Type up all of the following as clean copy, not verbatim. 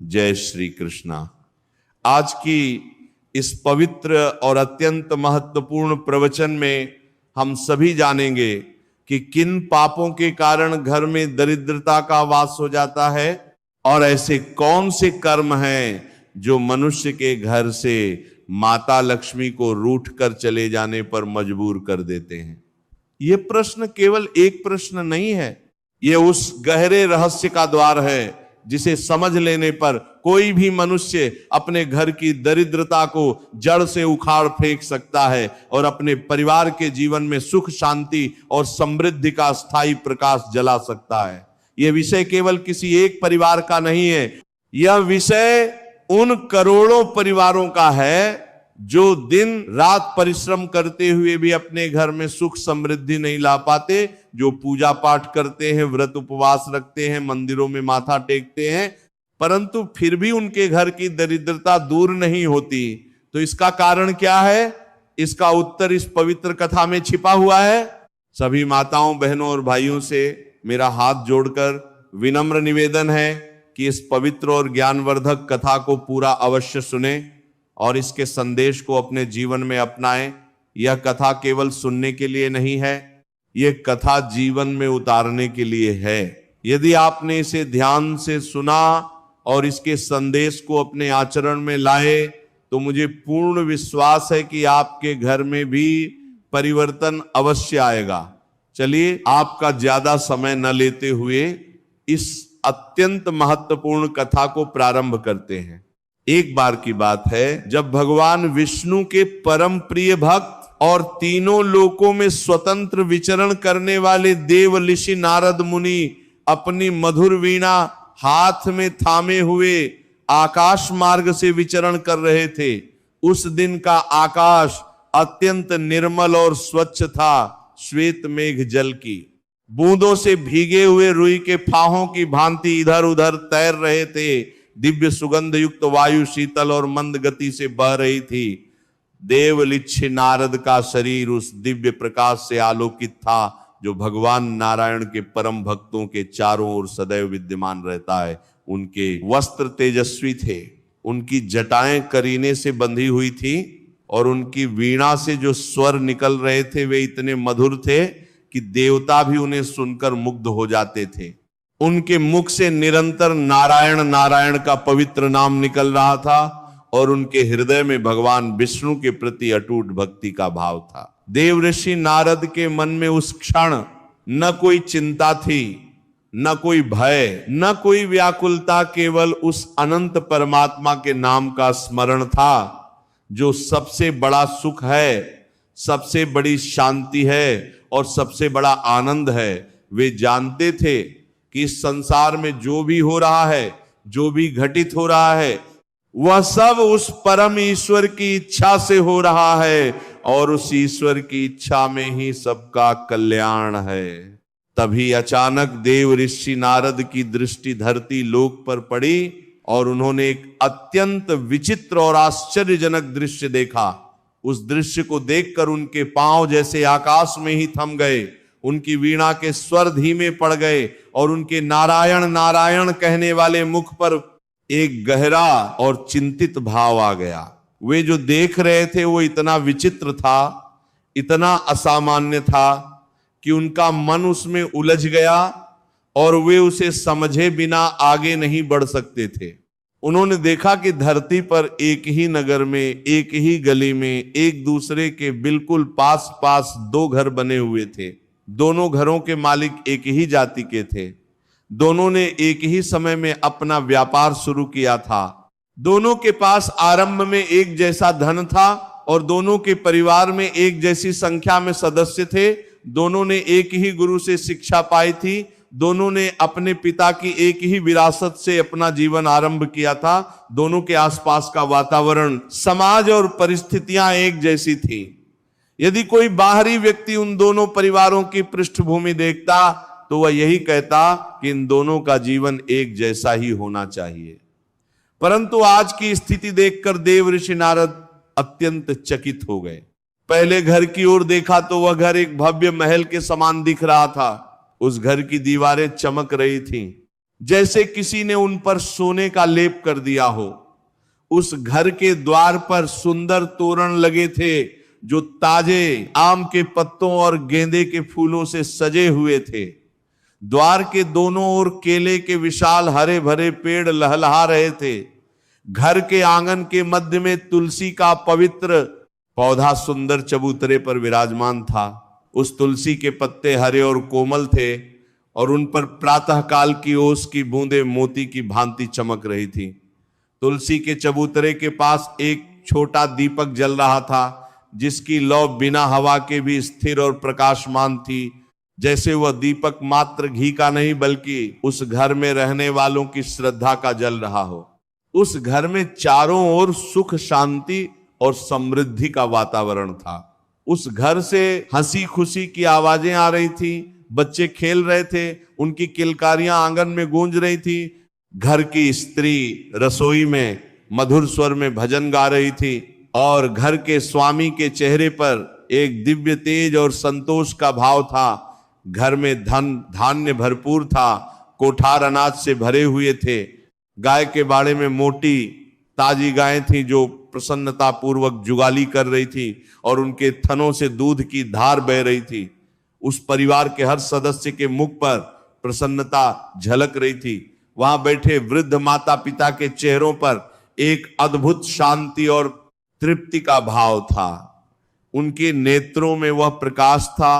जय श्री कृष्णा। आज की इस पवित्र और अत्यंत महत्वपूर्ण प्रवचन में हम सभी जानेंगे कि किन पापों के कारण घर में दरिद्रता का वास हो जाता है और ऐसे कौन से कर्म हैं जो मनुष्य के घर से माता लक्ष्मी को रूठ कर चले जाने पर मजबूर कर देते हैं। यह प्रश्न केवल एक प्रश्न नहीं है, यह उस गहरे रहस्य का द्वार है जिसे समझ लेने पर कोई भी मनुष्य अपने घर की दरिद्रता को जड़ से उखाड़ फेंक सकता है और अपने परिवार के जीवन में सुख, शांति और समृद्धि का स्थायी प्रकाश जला सकता है। यह विषय केवल किसी एक परिवार का नहीं है, यह विषय उन करोड़ों परिवारों का है जो दिन रात परिश्रम करते हुए भी अपने घर में सुख समृद्धि नहीं ला पाते, जो पूजा पाठ करते हैं, व्रत उपवास रखते हैं, मंदिरों में माथा टेकते हैं, परंतु फिर भी उनके घर की दरिद्रता दूर नहीं होती। तो इसका कारण क्या है? इसका उत्तर इस पवित्र कथा में छिपा हुआ है। सभी माताओं, बहनों और भाइयों से मेरा हाथ जोड़कर विनम्र निवेदन है कि इस पवित्र और ज्ञानवर्धक कथा को पूरा अवश्य सुने और इसके संदेश को अपने जीवन में अपनाएं। यह कथा केवल सुनने के लिए नहीं है, यह कथा जीवन में उतारने के लिए है। यदि आपने इसे ध्यान से सुना और इसके संदेश को अपने आचरण में लाए तो मुझे पूर्ण विश्वास है कि आपके घर में भी परिवर्तन अवश्य आएगा। चलिए, आपका ज्यादा समय न लेते हुए इस अत्यंत महत्वपूर्ण कथा को प्रारंभ करते हैं। एक बार की बात है, जब भगवान विष्णु के परम प्रिय भक्त और तीनों लोकों में स्वतंत्र विचरण करने वाले देव ऋषि नारद मुनि अपनी मधुर वीणा हाथ में थामे हुए आकाश मार्ग से विचरण कर रहे थे। उस दिन का आकाश अत्यंत निर्मल और स्वच्छ था। श्वेत मेघ जल की बूंदों से भीगे हुए रुई के फाहों की भांति इधर उधर तैर रहे थे। दिव्य सुगंध युक्त वायु शीतल और मंद गति से बह रही थी। देवलिच्छ नारद का शरीर उस दिव्य प्रकाश से आलोकित था जो भगवान नारायण के परम भक्तों के चारों ओर सदैव विद्यमान रहता है। उनके वस्त्र तेजस्वी थे, उनकी जटाएं करीने से बंधी हुई थी और उनकी वीणा से जो स्वर निकल रहे थे वे इतने मधुर थे कि देवता भी उन्हें सुनकर मुग्ध हो जाते थे। उनके मुख से निरंतर नारायण नारायण का पवित्र नाम निकल रहा था और उनके हृदय में भगवान विष्णु के प्रति अटूट भक्ति का भाव था। देव ऋषि नारद के मन में उस क्षण न कोई चिंता थी, न कोई भय, न कोई व्याकुलता, केवल उस अनंत परमात्मा के नाम का स्मरण था जो सबसे बड़ा सुख है, सबसे बड़ी शांति है और सबसे बड़ा आनंद है। वे जानते थे कि इस संसार में जो भी हो रहा है, जो भी घटित हो रहा है, वह सब उस परम ईश्वर की इच्छा से हो रहा है और उस ईश्वर की इच्छा में ही सबका कल्याण है। तभी अचानक देव ऋषि नारद की दृष्टि धरती लोक पर पड़ी और उन्होंने एक अत्यंत विचित्र और आश्चर्यजनक दृश्य देखा। उस दृश्य को देखकर उनके पांव जैसे आकाश में ही थम गए, उनकी वीणा के स्वर धीमे पड़ गए और उनके नारायण नारायण कहने वाले मुख पर एक गहरा और चिंतित भाव आ गया। वे जो देख रहे थे वो इतना विचित्र था, इतना असामान्य था कि उनका मन उसमें उलझ गया और वे उसे समझे बिना आगे नहीं बढ़ सकते थे। उन्होंने देखा कि धरती पर एक ही नगर में, एक ही गली में, एक दूसरे के बिल्कुल पास पास दो घर बने हुए थे। दोनों घरों के मालिक एक ही जाति के थे। दोनों ने एक ही समय में अपना व्यापार शुरू किया था। दोनों के पास आरंभ में एक जैसा धन था और दोनों के परिवार में एक जैसी संख्या में सदस्य थे। दोनों ने एक ही गुरु से शिक्षा पाई थी। दोनों ने अपने पिता की एक ही विरासत से अपना जीवन आरंभ किया था। दोनों के आसपास का वातावरण, समाज और परिस्थितियां एक जैसी थी। यदि कोई बाहरी व्यक्ति उन दोनों परिवारों की पृष्ठभूमि देखता तो वह यही कहता कि इन दोनों का जीवन एक जैसा ही होना चाहिए। परंतु आज की स्थिति देखकर देव ऋषि नारद अत्यंत चकित हो गए। पहले घर की ओर देखा तो वह घर एक भव्य महल के समान दिख रहा था। उस घर की दीवारें चमक रही थीं, जैसे किसी ने उन पर सोने का लेप कर दिया हो। उस घर के द्वार पर सुंदर तोरण लगे थे जो ताजे आम के पत्तों और गेंदे के फूलों से सजे हुए थे। द्वार के दोनों ओर केले के विशाल हरे भरे पेड़ लहलहा रहे थे। घर के आंगन के मध्य में तुलसी का पवित्र पौधा सुंदर चबूतरे पर विराजमान था। उस तुलसी के पत्ते हरे और कोमल थे और उन पर प्रातः काल की ओस की बूंदें मोती की भांति चमक रही थी। तुलसी के चबूतरे के पास एक छोटा दीपक जल रहा था जिसकी लौ बिना हवा के भी स्थिर और प्रकाशमान थी, जैसे वह दीपक मात्र घी का नहीं बल्कि उस घर में रहने वालों की श्रद्धा का जल रहा हो। उस घर में चारों ओर सुख शांति और समृद्धि का वातावरण था। उस घर से हंसी खुशी की आवाजें आ रही थी, बच्चे खेल रहे थे, उनकी किलकारियां आंगन में गूंज रही थी। घर की स्त्री रसोई में मधुर स्वर में भजन गा रही थी और घर के स्वामी के चेहरे पर एक दिव्य तेज और संतोष का भाव था। घर में धन धान्य भरपूर था, कोठार अनाज से भरे हुए थे। गाय के बाड़े में मोटी ताजी गायें थी जो प्रसन्नता पूर्वक जुगाली कर रही थी और उनके थनों से दूध की धार बह रही थी। उस परिवार के हर सदस्य के मुख पर प्रसन्नता झलक रही थी। वहां बैठे वृद्ध माता पिता के चेहरों पर एक अद्भुत शांति और तृप्ति का भाव था। उनके नेत्रों में वह प्रकाश था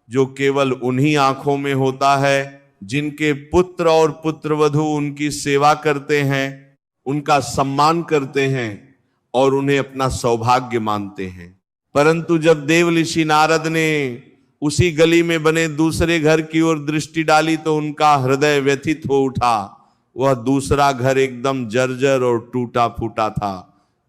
जो केवल उन्हीं आंखों में होता है जिनके पुत्र और पुत्रवधू उनकी सेवा करते हैं, उनका सम्मान करते हैं और उन्हें अपना सौभाग्य मानते हैं। परंतु जब देवऋषि नारद ने उसी गली में बने दूसरे घर की ओर दृष्टि डाली तो उनका हृदय व्यथित हो उठा। वह दूसरा घर एकदम जर्जर और टूटा फूटा था।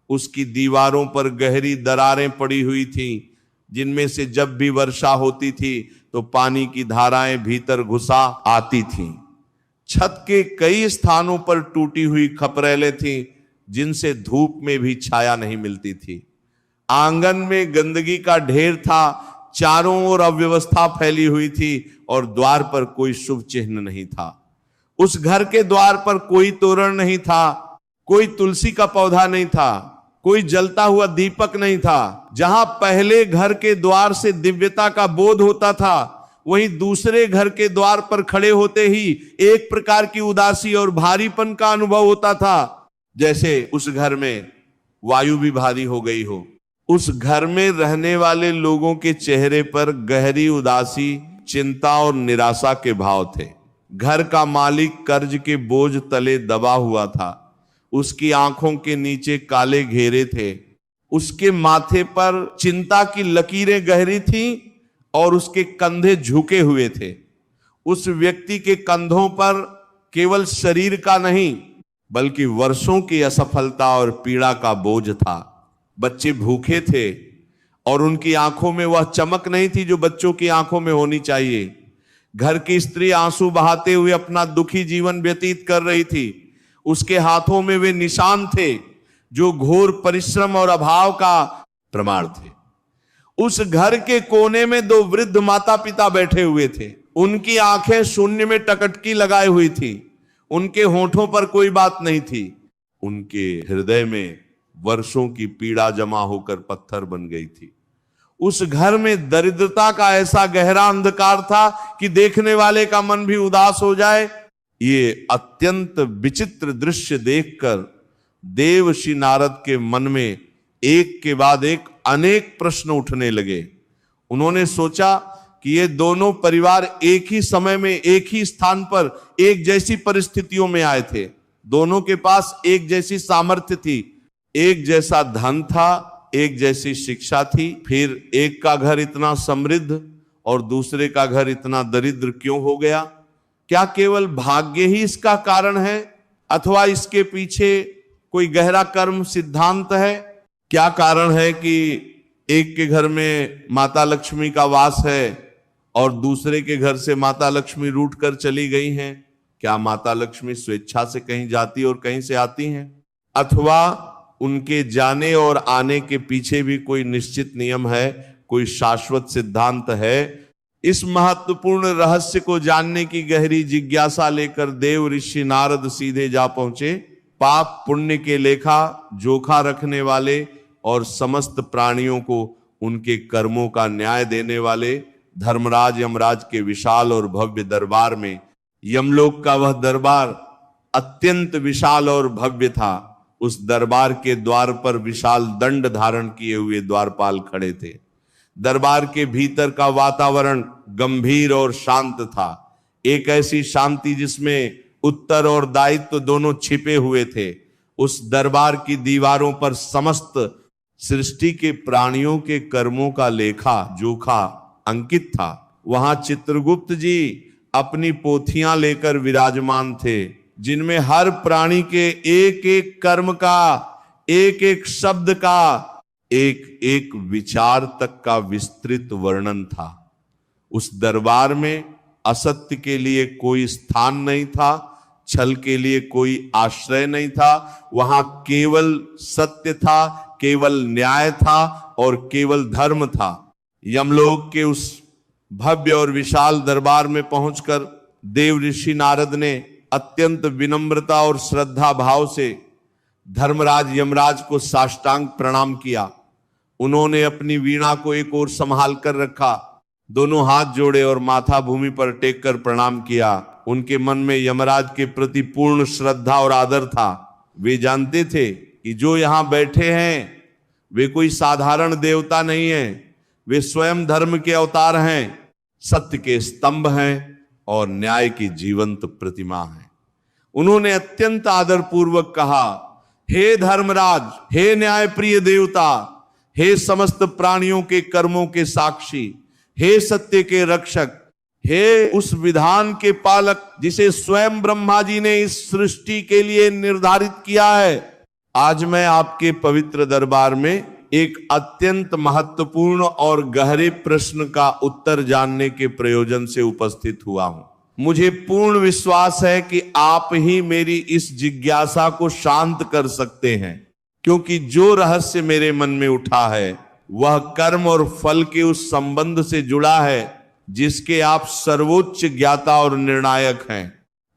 उसकी दीवारों पर गहरी दरारें पड़ी हुई थीं, जिनमें से जब भी वर्षा होती थी तो पानी की धाराएं भीतर घुसा आती थीं। छत के कई स्थानों पर टूटी हुई खपरेलें थीं, जिनसे धूप में भी छाया नहीं मिलती थी। आंगन में गंदगी का ढेर था, चारों ओर अव्यवस्था फैली हुई थी और द्वार पर कोई शुभ चिन्ह नहीं था। उस घर के द्वार पर कोई तोरण नहीं था, कोई तुलसी का पौधा नहीं था, कोई जलता हुआ दीपक नहीं था। जहां पहले घर के द्वार से दिव्यता का बोध होता था, वहीं दूसरे घर के द्वार पर खड़े होते ही एक प्रकार की उदासी और भारीपन का अनुभव होता था, जैसे उस घर में वायु भी भारी हो गई हो। उस घर में रहने वाले लोगों के चेहरे पर गहरी उदासी, चिंता और निराशा के भाव थे। घर का मालिक कर्ज के बोझ तले दबा हुआ था। उसकी आंखों के नीचे काले घेरे थे। उसके माथे पर चिंता की लकीरें गहरी थीं और उसके कंधे झुके हुए थे। उस व्यक्ति के कंधों पर केवल शरीर का नहीं बल्कि वर्षों की असफलता और पीड़ा का बोझ था। बच्चे भूखे थे और उनकी आंखों में वह चमक नहीं थी जो बच्चों की आंखों में होनी चाहिए। घर की स्त्री आंसू बहाते हुए अपना दुखी जीवन व्यतीत कर रही थी। उसके हाथों में वे निशान थे जो घोर परिश्रम और अभाव का प्रमाण थे। उस घर के कोने में दो वृद्ध माता पिता बैठे हुए थे। उनकी आंखें शून्य में टकटकी लगाई हुई थी। उनके होठों पर कोई बात नहीं थी। उनके हृदय में वर्षों की पीड़ा जमा होकर पत्थर बन गई थी। उस घर में दरिद्रता का ऐसा गहरा अंधकार था कि देखने वाले का मन भी उदास हो जाए। ये अत्यंत विचित्र दृश्य देखकर देवर्षि नारद के मन में एक के बाद एक अनेक प्रश्न उठने लगे। उन्होंने सोचा कि ये दोनों परिवार एक ही समय में एक ही स्थान पर एक जैसी परिस्थितियों में आए थे। दोनों के पास एक जैसी सामर्थ्य थी, एक जैसा धन था, एक जैसी शिक्षा थी। फिर एक का घर इतना समृद्ध और दूसरे का घर इतना दरिद्र क्यों हो गया? क्या केवल भाग्य ही इसका कारण है अथवा इसके पीछे कोई गहरा कर्म सिद्धांत है? क्या कारण है कि एक के घर में माता लक्ष्मी का वास है और दूसरे के घर से माता लक्ष्मी रूठ कर चली गई हैं? क्या माता लक्ष्मी स्वेच्छा से कहीं जाती और कहीं से आती हैं? अथवा उनके जाने और आने के पीछे भी कोई निश्चित नियम है, कोई शाश्वत सिद्धांत है? इस महत्वपूर्ण रहस्य को जानने की गहरी जिज्ञासा लेकर देव ऋषि नारद सीधे जा पहुंचे पाप पुण्य के लेखा जोखा रखने वाले और समस्त प्राणियों को उनके कर्मों का न्याय देने वाले धर्मराज यमराज के विशाल और भव्य दरबार में। यमलोक का वह दरबार अत्यंत विशाल और भव्य था। उस दरबार के द्वार पर विशाल दंड धारण किए हुए द्वारपाल खड़े थे। दरबार के भीतर का वातावरण गंभीर और शांत था, एक ऐसी शांति जिसमें उत्तर और दायित्व दोनों छिपे हुए थे। उस दरबार की दीवारों पर समस्त सृष्टि के प्राणियों के कर्मों का लेखा जोखा अंकित था। वहां चित्रगुप्त जी अपनी पोथियां लेकर विराजमान थे, जिनमें हर प्राणी के एक एक कर्म का, एक एक शब्द का, एक एक विचार तक का विस्तृत वर्णन था। उस दरबार में असत्य के लिए कोई स्थान नहीं था, छल के लिए कोई आश्रय नहीं था। वहां केवल सत्य था, केवल न्याय था और केवल धर्म था। यमलोक के उस भव्य और विशाल दरबार में पहुंचकर देव ऋषि नारद ने अत्यंत विनम्रता और श्रद्धा भाव से धर्मराज यमराज को साष्टांग प्रणाम किया। उन्होंने अपनी वीणा को एक ओर संभाल कर रखा, दोनों हाथ जोड़े और माथा भूमि पर टेक कर प्रणाम किया। उनके मन में यमराज के प्रति पूर्ण श्रद्धा और आदर था। वे जानते थे कि जो यहां बैठे हैं वे कोई साधारण देवता नहीं है, वे स्वयं धर्म के अवतार हैं, सत्य के स्तंभ हैं और न्याय की जीवंत प्रतिमा हैं। उन्होंने अत्यंत आदर पूर्वक कहा, हे धर्मराज, हे न्याय प्रिय देवता, हे समस्त प्राणियों के कर्मों के साक्षी, हे सत्य के रक्षक, हे उस विधान के पालक जिसे स्वयं ब्रह्मा जी ने इस सृष्टि के लिए निर्धारित किया है। आज मैं आपके पवित्र दरबार में एक अत्यंत महत्वपूर्ण और गहरे प्रश्न का उत्तर जानने के प्रयोजन से उपस्थित हुआ हूं। मुझे पूर्ण विश्वास है कि आप ही मेरी इस जिज्ञासा को शांत कर सकते हैं, क्योंकि जो रहस्य मेरे मन में उठा है वह कर्म और फल के उस संबंध से जुड़ा है जिसके आप सर्वोच्च ज्ञाता और निर्णायक हैं।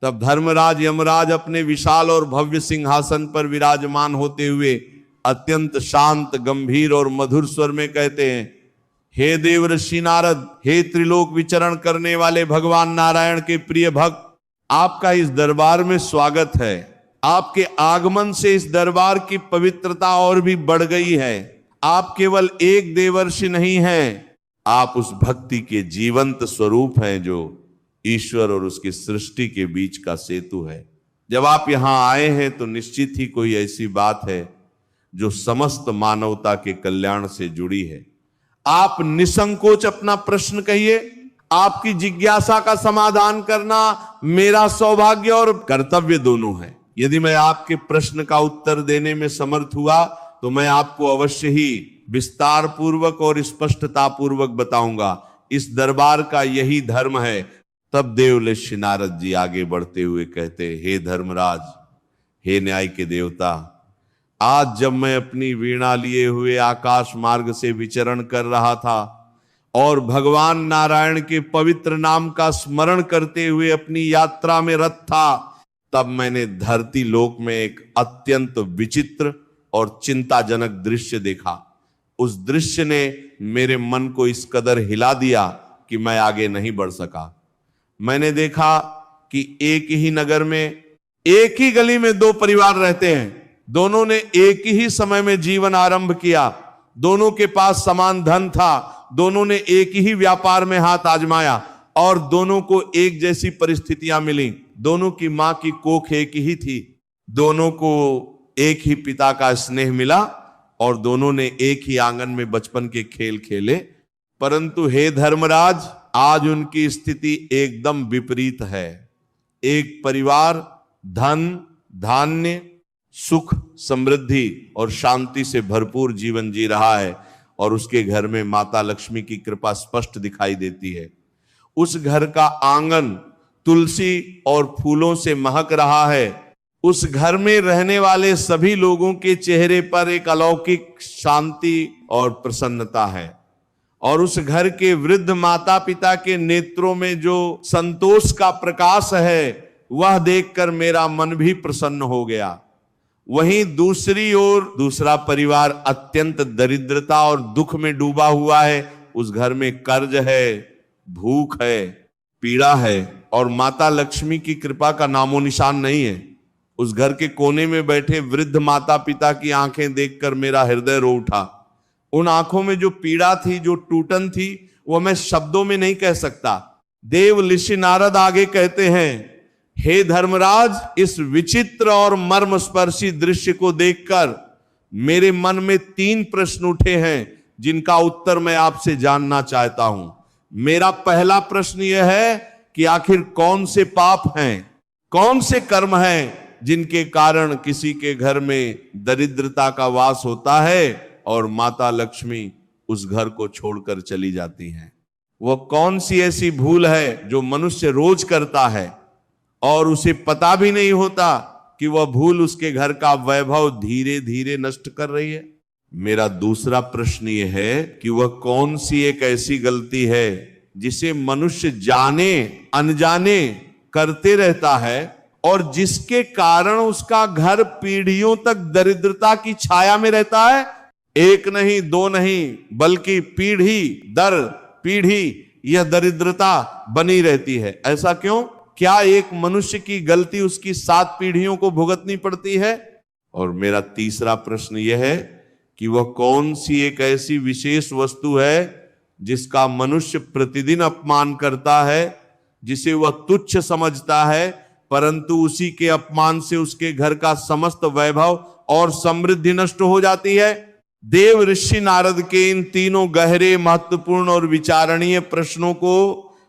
तब धर्मराज यमराज अपने विशाल और भव्य सिंहासन पर विराजमान होते हुए अत्यंत शांत, गंभीर और मधुर स्वर में कहते हैं, हे देव ऋषि नारद, हे त्रिलोक विचरण करने वाले भगवान नारायण के प्रिय भक्त, आपका इस दरबार में स्वागत है। आपके आगमन से इस दरबार की पवित्रता और भी बढ़ गई है। आप केवल एक देवर्षि नहीं हैं, आप उस भक्ति के जीवंत स्वरूप हैं जो ईश्वर और उसकी सृष्टि के बीच का सेतु है। जब आप यहां आए हैं तो निश्चित ही कोई ऐसी बात है जो समस्त मानवता के कल्याण से जुड़ी है। आप निसंकोच अपना प्रश्न कहिए। आपकी जिज्ञासा का समाधान करना मेरा सौभाग्य और कर्तव्य दोनों है। यदि मैं आपके प्रश्न का उत्तर देने में समर्थ हुआ तो मैं आपको अवश्य ही विस्तार पूर्वक और स्पष्टता पूर्वक बताऊंगा। इस दरबार का यही धर्म है। तब देव ऋषि नारद जी आगे बढ़ते हुए कहते, हे धर्मराज, हे न्याय के देवता, आज जब मैं अपनी वीणा लिए हुए आकाश मार्ग से विचरण कर रहा था और भगवान नारायण के पवित्र नाम का स्मरण करते हुए अपनी यात्रा में रत था, तब मैंने धरती लोक में एक अत्यंत विचित्र और चिंताजनक दृश्य देखा। उस दृश्य ने मेरे मन को इस कदर हिला दिया कि मैं आगे नहीं बढ़ सका। मैंने देखा कि एक ही नगर में, एक ही गली में दो परिवार रहते हैं। दोनों ने एक ही समय में जीवन आरंभ किया। दोनों के पास समान धन था। दोनों ने एक ही व्यापार में हाथ आजमाया और दोनों को एक जैसी परिस्थितियां मिली। दोनों की मां की कोख एक ही थी। दोनों को एक ही पिता का स्नेह मिला और दोनों ने एक ही आंगन में बचपन के खेल खेले। परंतु हे धर्मराज, आज उनकी स्थिति एकदम विपरीत है। एक परिवार धन, धान्य, सुख, समृद्धि और शांति से भरपूर जीवन जी रहा है और उसके घर में माता लक्ष्मी की कृपा स्पष्ट दिखाई देती है। उस घर का आंगन तुलसी और फूलों से महक रहा है। उस घर में रहने वाले सभी लोगों के चेहरे पर एक अलौकिक शांति और प्रसन्नता है। और उस घर के वृद्ध माता पिता के नेत्रों में जो संतोष का प्रकाश है वह देखकर मेरा मन भी प्रसन्न हो गया। वहीं दूसरी ओर दूसरा परिवार अत्यंत दरिद्रता और दुख में डूबा हुआ है। उस घर में कर्ज है, भूख है, पीड़ा है और माता लक्ष्मी की कृपा का नामो निशान नहीं है। उस घर के कोने में बैठे वृद्ध माता पिता की आंखें देखकर मेरा हृदय रो उठा। उन आंखों में जो पीड़ा थी, जो टूटन थी, वो मैं शब्दों में नहीं कह सकता। देव ऋषि नारद आगे कहते हैं, हे धर्मराज, इस विचित्र और मर्मस्पर्शी दृश्य को देखकर मेरे मन में 3 प्रश्न उठे हैं जिनका उत्तर मैं आपसे जानना चाहता हूं। मेरा पहला प्रश्न यह है कि आखिर कौन से पाप हैं, कौन से कर्म हैं जिनके कारण किसी के घर में दरिद्रता का वास होता है और माता लक्ष्मी उस घर को छोड़कर चली जाती हैं। वह कौन सी ऐसी भूल है जो मनुष्य रोज करता है और उसे पता भी नहीं होता कि वह भूल उसके घर का वैभव धीरे धीरे नष्ट कर रही है। मेरा दूसरा प्रश्न यह है कि वह कौन सी एक ऐसी गलती है जिसे मनुष्य जाने अनजाने करते रहता है और जिसके कारण उसका घर पीढ़ियों तक दरिद्रता की छाया में रहता है। एक नहीं, 2 नहीं, बल्कि पीढ़ी दर पीढ़ी यह दरिद्रता बनी रहती है। ऐसा क्यों? क्या एक मनुष्य की गलती उसकी 7 पीढ़ियों को भुगतनी पड़ती है? और मेरा तीसरा प्रश्न यह है कि वह कौन सी एक ऐसी विशेष वस्तु है जिसका मनुष्य प्रतिदिन अपमान करता है, जिसे वह तुच्छ समझता है, परंतु उसी के अपमान से उसके घर का समस्त वैभव और समृद्धि नष्ट हो जाती है। देव ऋषि नारद के इन तीनों गहरे, महत्वपूर्ण और विचारणीय प्रश्नों को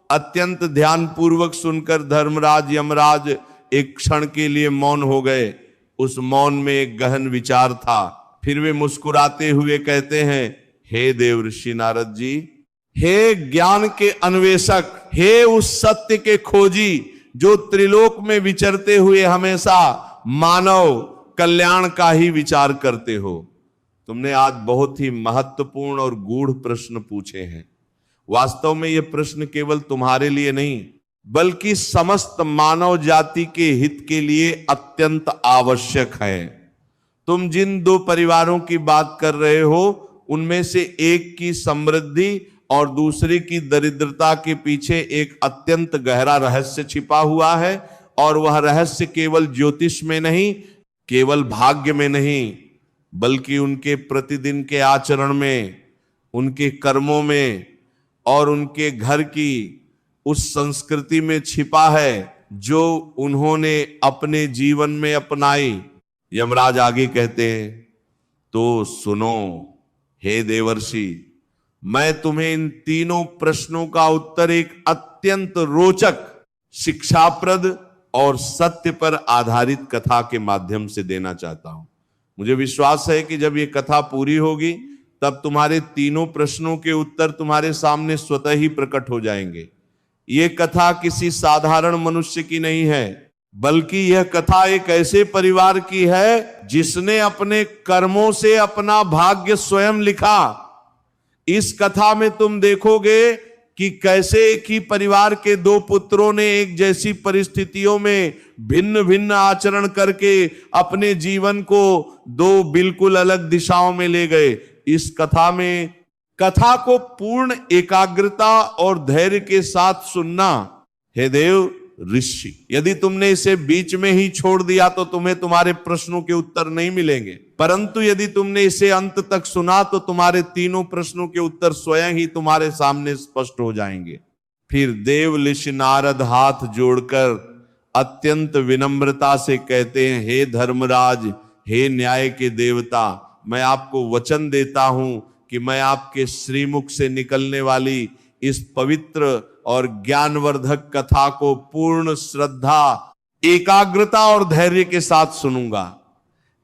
अत्यंत ध्यान पूर्वक सुनकर धर्मराज यमराज एक क्षण के लिए मौन हो गए। उस मौन में एक गहन विचार था। फिर वे मुस्कुराते हुए कहते हैं, हे देव ऋषि नारद जी, हे ज्ञान के अन्वेषक, हे उस सत्य के खोजी जो त्रिलोक में विचरते हुए हमेशा मानव कल्याण का ही विचार करते हो। तुमने आज बहुत ही महत्वपूर्ण और गूढ़ प्रश्न पूछे हैं। वास्तव में यह प्रश्न केवल तुम्हारे लिए नहीं, बल्कि समस्त मानव जाति के हित के लिए अत्यंत आवश्यक है। तुम जिन 2 परिवारों की बात कर रहे हो, उनमें से एक की समृद्धि और दूसरे की दरिद्रता के पीछे एक अत्यंत गहरा रहस्य छिपा हुआ है। और वह रहस्य केवल ज्योतिष में नहीं, केवल भाग्य में नहीं, बल्कि उनके प्रतिदिन के आचरण में, उनके कर्मों में और उनके घर की उस संस्कृति में छिपा है जो उन्होंने अपने जीवन में अपनाई। यमराज आगे कहते हैं, तो सुनो हे देवर्षि, मैं तुम्हें इन तीनों प्रश्नों का उत्तर एक अत्यंत रोचक, शिक्षाप्रद और सत्य पर आधारित कथा के माध्यम से देना चाहता हूं। मुझे विश्वास है कि जब ये कथा पूरी होगी तब तुम्हारे तीनों प्रश्नों के उत्तर तुम्हारे सामने स्वतः ही प्रकट हो जाएंगे। ये कथा किसी साधारण मनुष्य की नहीं है, बल्कि यह कथा एक ऐसे परिवार की है जिसने अपने कर्मों से अपना भाग्य स्वयं लिखा। इस कथा में तुम देखोगे कि कैसे एक ही परिवार के 2 पुत्रों ने एक जैसी परिस्थितियों में भिन्न भिन्न आचरण करके अपने जीवन को 2 बिल्कुल अलग दिशाओं में ले गए। इस कथा को पूर्ण एकाग्रता और धैर्य के साथ सुनना। हे देव ऋषि, यदि तुमने इसे बीच में ही छोड़ दिया तो तुम्हें तुम्हारे प्रश्नों के उत्तर नहीं मिलेंगे, परंतु यदि तुमने इसे अंत तक सुना तो तुम्हारे तीनों प्रश्नों के उत्तर स्वयं ही तुम्हारे सामने स्पष्ट हो जाएंगे। फिर देव ऋषि नारद हाथ जोड़कर अत्यंत विनम्रता से कहते हैं, हे धर्मराज, हे न्याय के देवता, मैं आपको वचन देता हूं कि मैं आपके श्रीमुख से निकलने वाली इस पवित्र और ज्ञानवर्धक कथा को पूर्ण श्रद्धा, एकाग्रता और धैर्य के साथ सुनूंगा।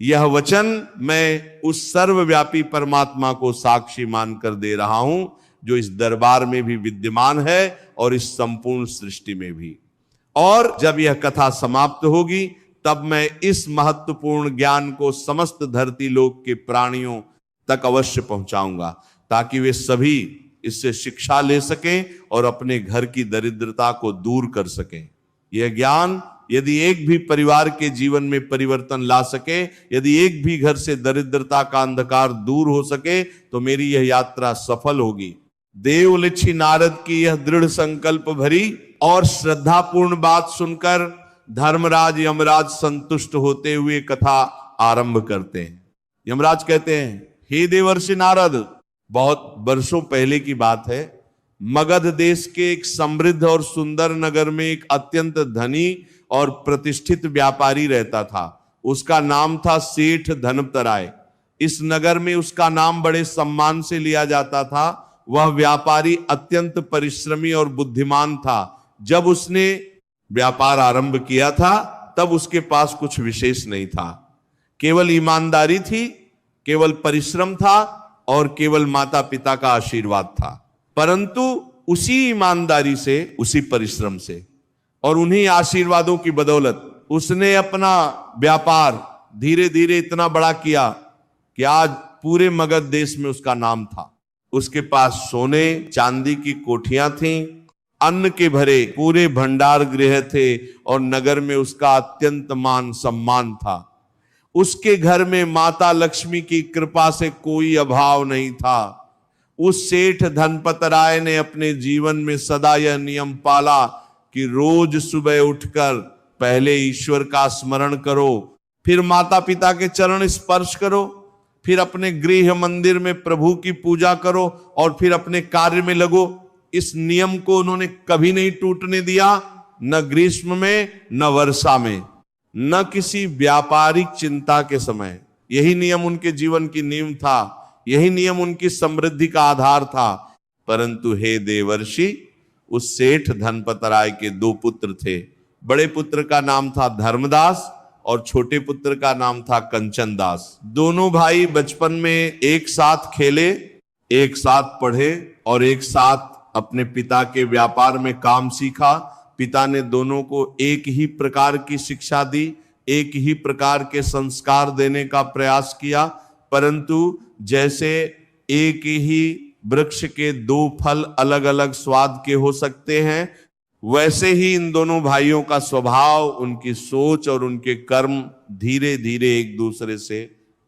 यह वचन मैं उस सर्वव्यापी परमात्मा को साक्षी मानकर दे रहा हूं जो इस दरबार में भी विद्यमान है और इस संपूर्ण सृष्टि में भी। और जब यह कथा समाप्त होगी तब मैं इस महत्वपूर्ण ज्ञान को समस्त धरती लोक के प्राणियों तक अवश्य पहुंचाऊंगा, ताकि वे सभी इससे शिक्षा ले सकें और अपने घर की दरिद्रता को दूर कर सकें। यह ज्ञान यदि एक भी परिवार के जीवन में परिवर्तन ला सके, यदि एक भी घर से दरिद्रता का अंधकार दूर हो सके, तो मेरी यह यात्रा सफल होगी। देवलिच्छी नारद की यह दृढ़ संकल्प भरी और श्रद्धापूर्ण बात सुनकर धर्मराज यमराज संतुष्ट होते हुए कथा आरंभ करते हैं। यमराज कहते हैं, हे देवर्षि नारद, बहुत वर्षों पहले की बात है, मगध देश के एक समृद्ध और सुंदर नगर में एक अत्यंत धनी और प्रतिष्ठित व्यापारी रहता था। उसका नाम था सेठ धनपतराय। इस नगर में उसका नाम बड़े सम्मान से लिया जाता था। वह व्यापारी अत्यंत परिश्रमी और बुद्धिमान था। जब उसने व्यापार आरंभ किया था तब उसके पास कुछ विशेष नहीं था, केवल ईमानदारी थी, केवल परिश्रम था और केवल माता पिता का आशीर्वाद था। परंतु उसी ईमानदारी से, उसी परिश्रम से और उन्हीं आशीर्वादों की बदौलत उसने अपना व्यापार धीरे धीरे इतना बड़ा किया कि आज पूरे मगध देश में उसका नाम था। उसके पास सोने चांदी की कोठियां थीं, अन्न के भरे पूरे भंडार गृह थे और नगर में उसका अत्यंत मान सम्मान था। उसके घर में माता लक्ष्मी की कृपा से कोई अभाव नहीं था। उस सेठ धनपतराय ने अपने जीवन में सदा यह नियम पाला कि रोज सुबह उठकर पहले ईश्वर का स्मरण करो, फिर माता पिता के चरण स्पर्श करो, फिर अपने गृह मंदिर में प्रभु की पूजा करो और फिर अपने कार्य में लगो। इस नियम को उन्होंने कभी नहीं टूटने दिया, न ग्रीष्म में, न वर्षा में, न किसी व्यापारिक चिंता के समय। यही नियम उनके जीवन की नींव था, यही नियम उनकी समृद्धि का आधार था। परंतु हे देवर्षि, उस सेठ धनपतराय के दो पुत्र थे। बड़े पुत्र का नाम था धर्मदास और छोटे पुत्र का नाम था कंचन दास। दोनों भाई बचपन में एक साथ खेले, एक साथ पढ़े और एक साथ अपने पिता के व्यापार में काम सीखा। पिता ने दोनों को एक ही प्रकार की शिक्षा दी, एक ही प्रकार के संस्कार देने का प्रयास किया। परंतु जैसे एक ही वृक्ष के दो फल अलग अलग स्वाद के हो सकते हैं, वैसे ही इन दोनों भाइयों का स्वभाव, उनकी सोच और उनके कर्म धीरे धीरे एक दूसरे से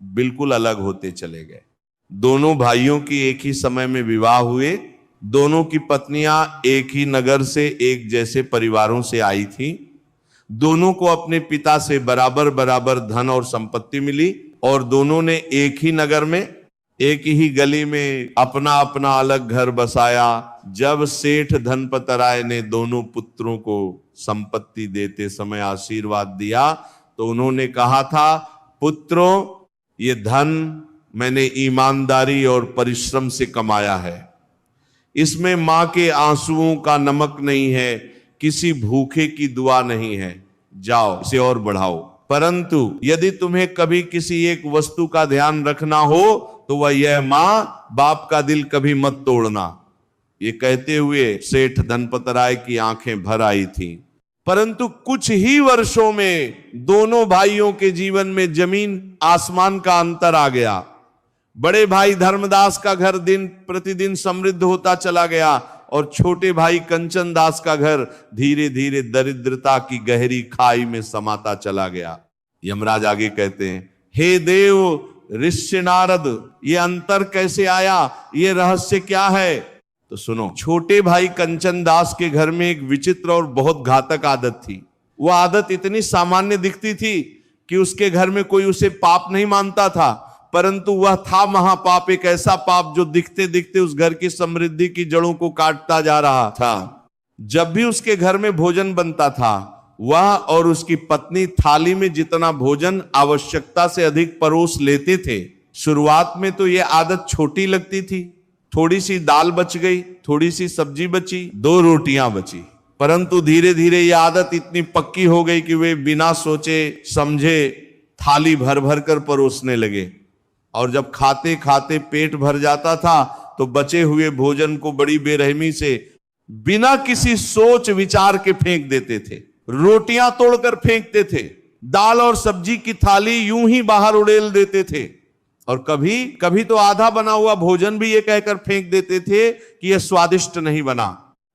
बिल्कुल अलग होते चले गए। दोनों भाइयों की एक ही समय में विवाह हुए। दोनों की पत्नियां एक ही नगर से, एक जैसे परिवारों से आई थी। दोनों को अपने पिता से बराबर बराबर धन और संपत्ति मिली और दोनों ने एक ही नगर में, एक ही गली में अपना अपना अलग घर बसाया। जब सेठ धनपतराय ने दोनों पुत्रों को संपत्ति देते समय आशीर्वाद दिया तो उन्होंने कहा था, पुत्रों, ये धन मैंने ईमानदारी और परिश्रम से कमाया है। इसमें मां के आंसुओं का नमक नहीं है, किसी भूखे की दुआ नहीं है। जाओ, इसे और बढ़ाओ। परंतु यदि तुम्हें कभी किसी एक वस्तु का ध्यान रखना हो तो वह यह, मां बाप का दिल कभी मत तोड़ना। ये कहते हुए सेठ धनपतराय की आंखें भर आई थीं। परंतु कुछ ही वर्षों में दोनों भाइयों के जीवन में जमीन आसमान का अंतर आ गया। बड़े भाई धर्मदास का घर दिन प्रतिदिन समृद्ध होता चला गया और छोटे भाई कंचन दास का घर धीरे धीरे दरिद्रता की गहरी खाई में समाता चला गया। यमराज आगे कहते हैं, हे देव ऋषि नारद, ये अंतर कैसे आया, ये रहस्य क्या है? तो सुनो, छोटे भाई कंचन दास के घर में एक विचित्र और बहुत घातक आदत थी। वह आदत इतनी सामान्य दिखती थी कि उसके घर में कोई उसे पाप नहीं मानता था, परंतु वह था महापाप, एक ऐसा पाप जो दिखते दिखते उस घर की समृद्धि की जड़ों को काटता जा रहा था। जब भी उसके घर में भोजन बनता था, वह और उसकी पत्नी थाली में जितना भोजन आवश्यकता से अधिक परोस लेते थे। शुरुआत में तो यह आदत छोटी लगती थी, थोड़ी सी दाल बच गई, थोड़ी सी सब्जी बची, 2 रोटियां बची। परंतु धीरे धीरे यह आदत इतनी पक्की हो गई कि वे बिना सोचे समझे थाली भर भर कर परोसने लगे और जब खाते खाते पेट भर जाता था तो बचे हुए भोजन को बड़ी बेरहमी से बिना किसी सोच विचार के फेंक देते थे। रोटियां तोड़कर फेंकते थे, दाल और सब्जी की थाली यूं ही बाहर उड़ेल देते थे और कभी कभी तो आधा बना हुआ भोजन भी ये कहकर फेंक देते थे कि यह स्वादिष्ट नहीं बना।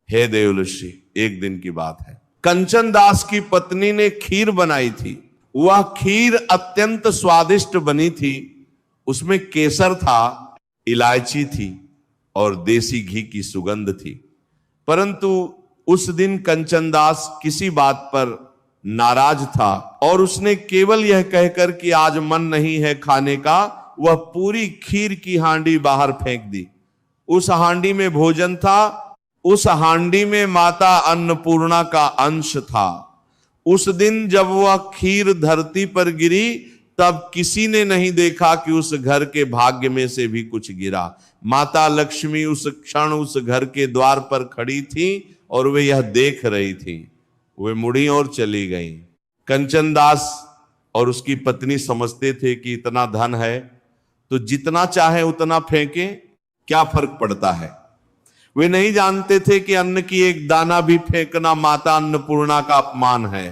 हे देवऋषि, एक दिन की बात है, कंचन दास की पत्नी ने खीर बनाई थी। वह खीर अत्यंत स्वादिष्ट बनी थी। उसमें केसर था, इलायची थी और देसी घी की सुगंध थी। परंतु उस दिन कंचन दास किसी बात पर नाराज था और उसने केवल यह कहकर कि आज मन नहीं है खाने का, वह पूरी खीर की हांडी बाहर फेंक दी। उस हांडी में भोजन था, उस हांडी में माता अन्नपूर्णा का अंश था। उस दिन जब वह खीर धरती पर गिरी, तब किसी ने नहीं देखा कि उस घर के भाग्य में से भी कुछ गिरा। माता लक्ष्मी उस क्षण उस घर के द्वार पर खड़ी थी और वे यह देख रही थी। वे मुड़ी और चली गईं। कंचन दास और उसकी पत्नी समझते थे कि इतना धन है तो जितना चाहे उतना फेंके, क्या फर्क पड़ता है। वे नहीं जानते थे कि अन्न की एक दाना भी फेंकना माता अन्नपूर्णा का अपमान है।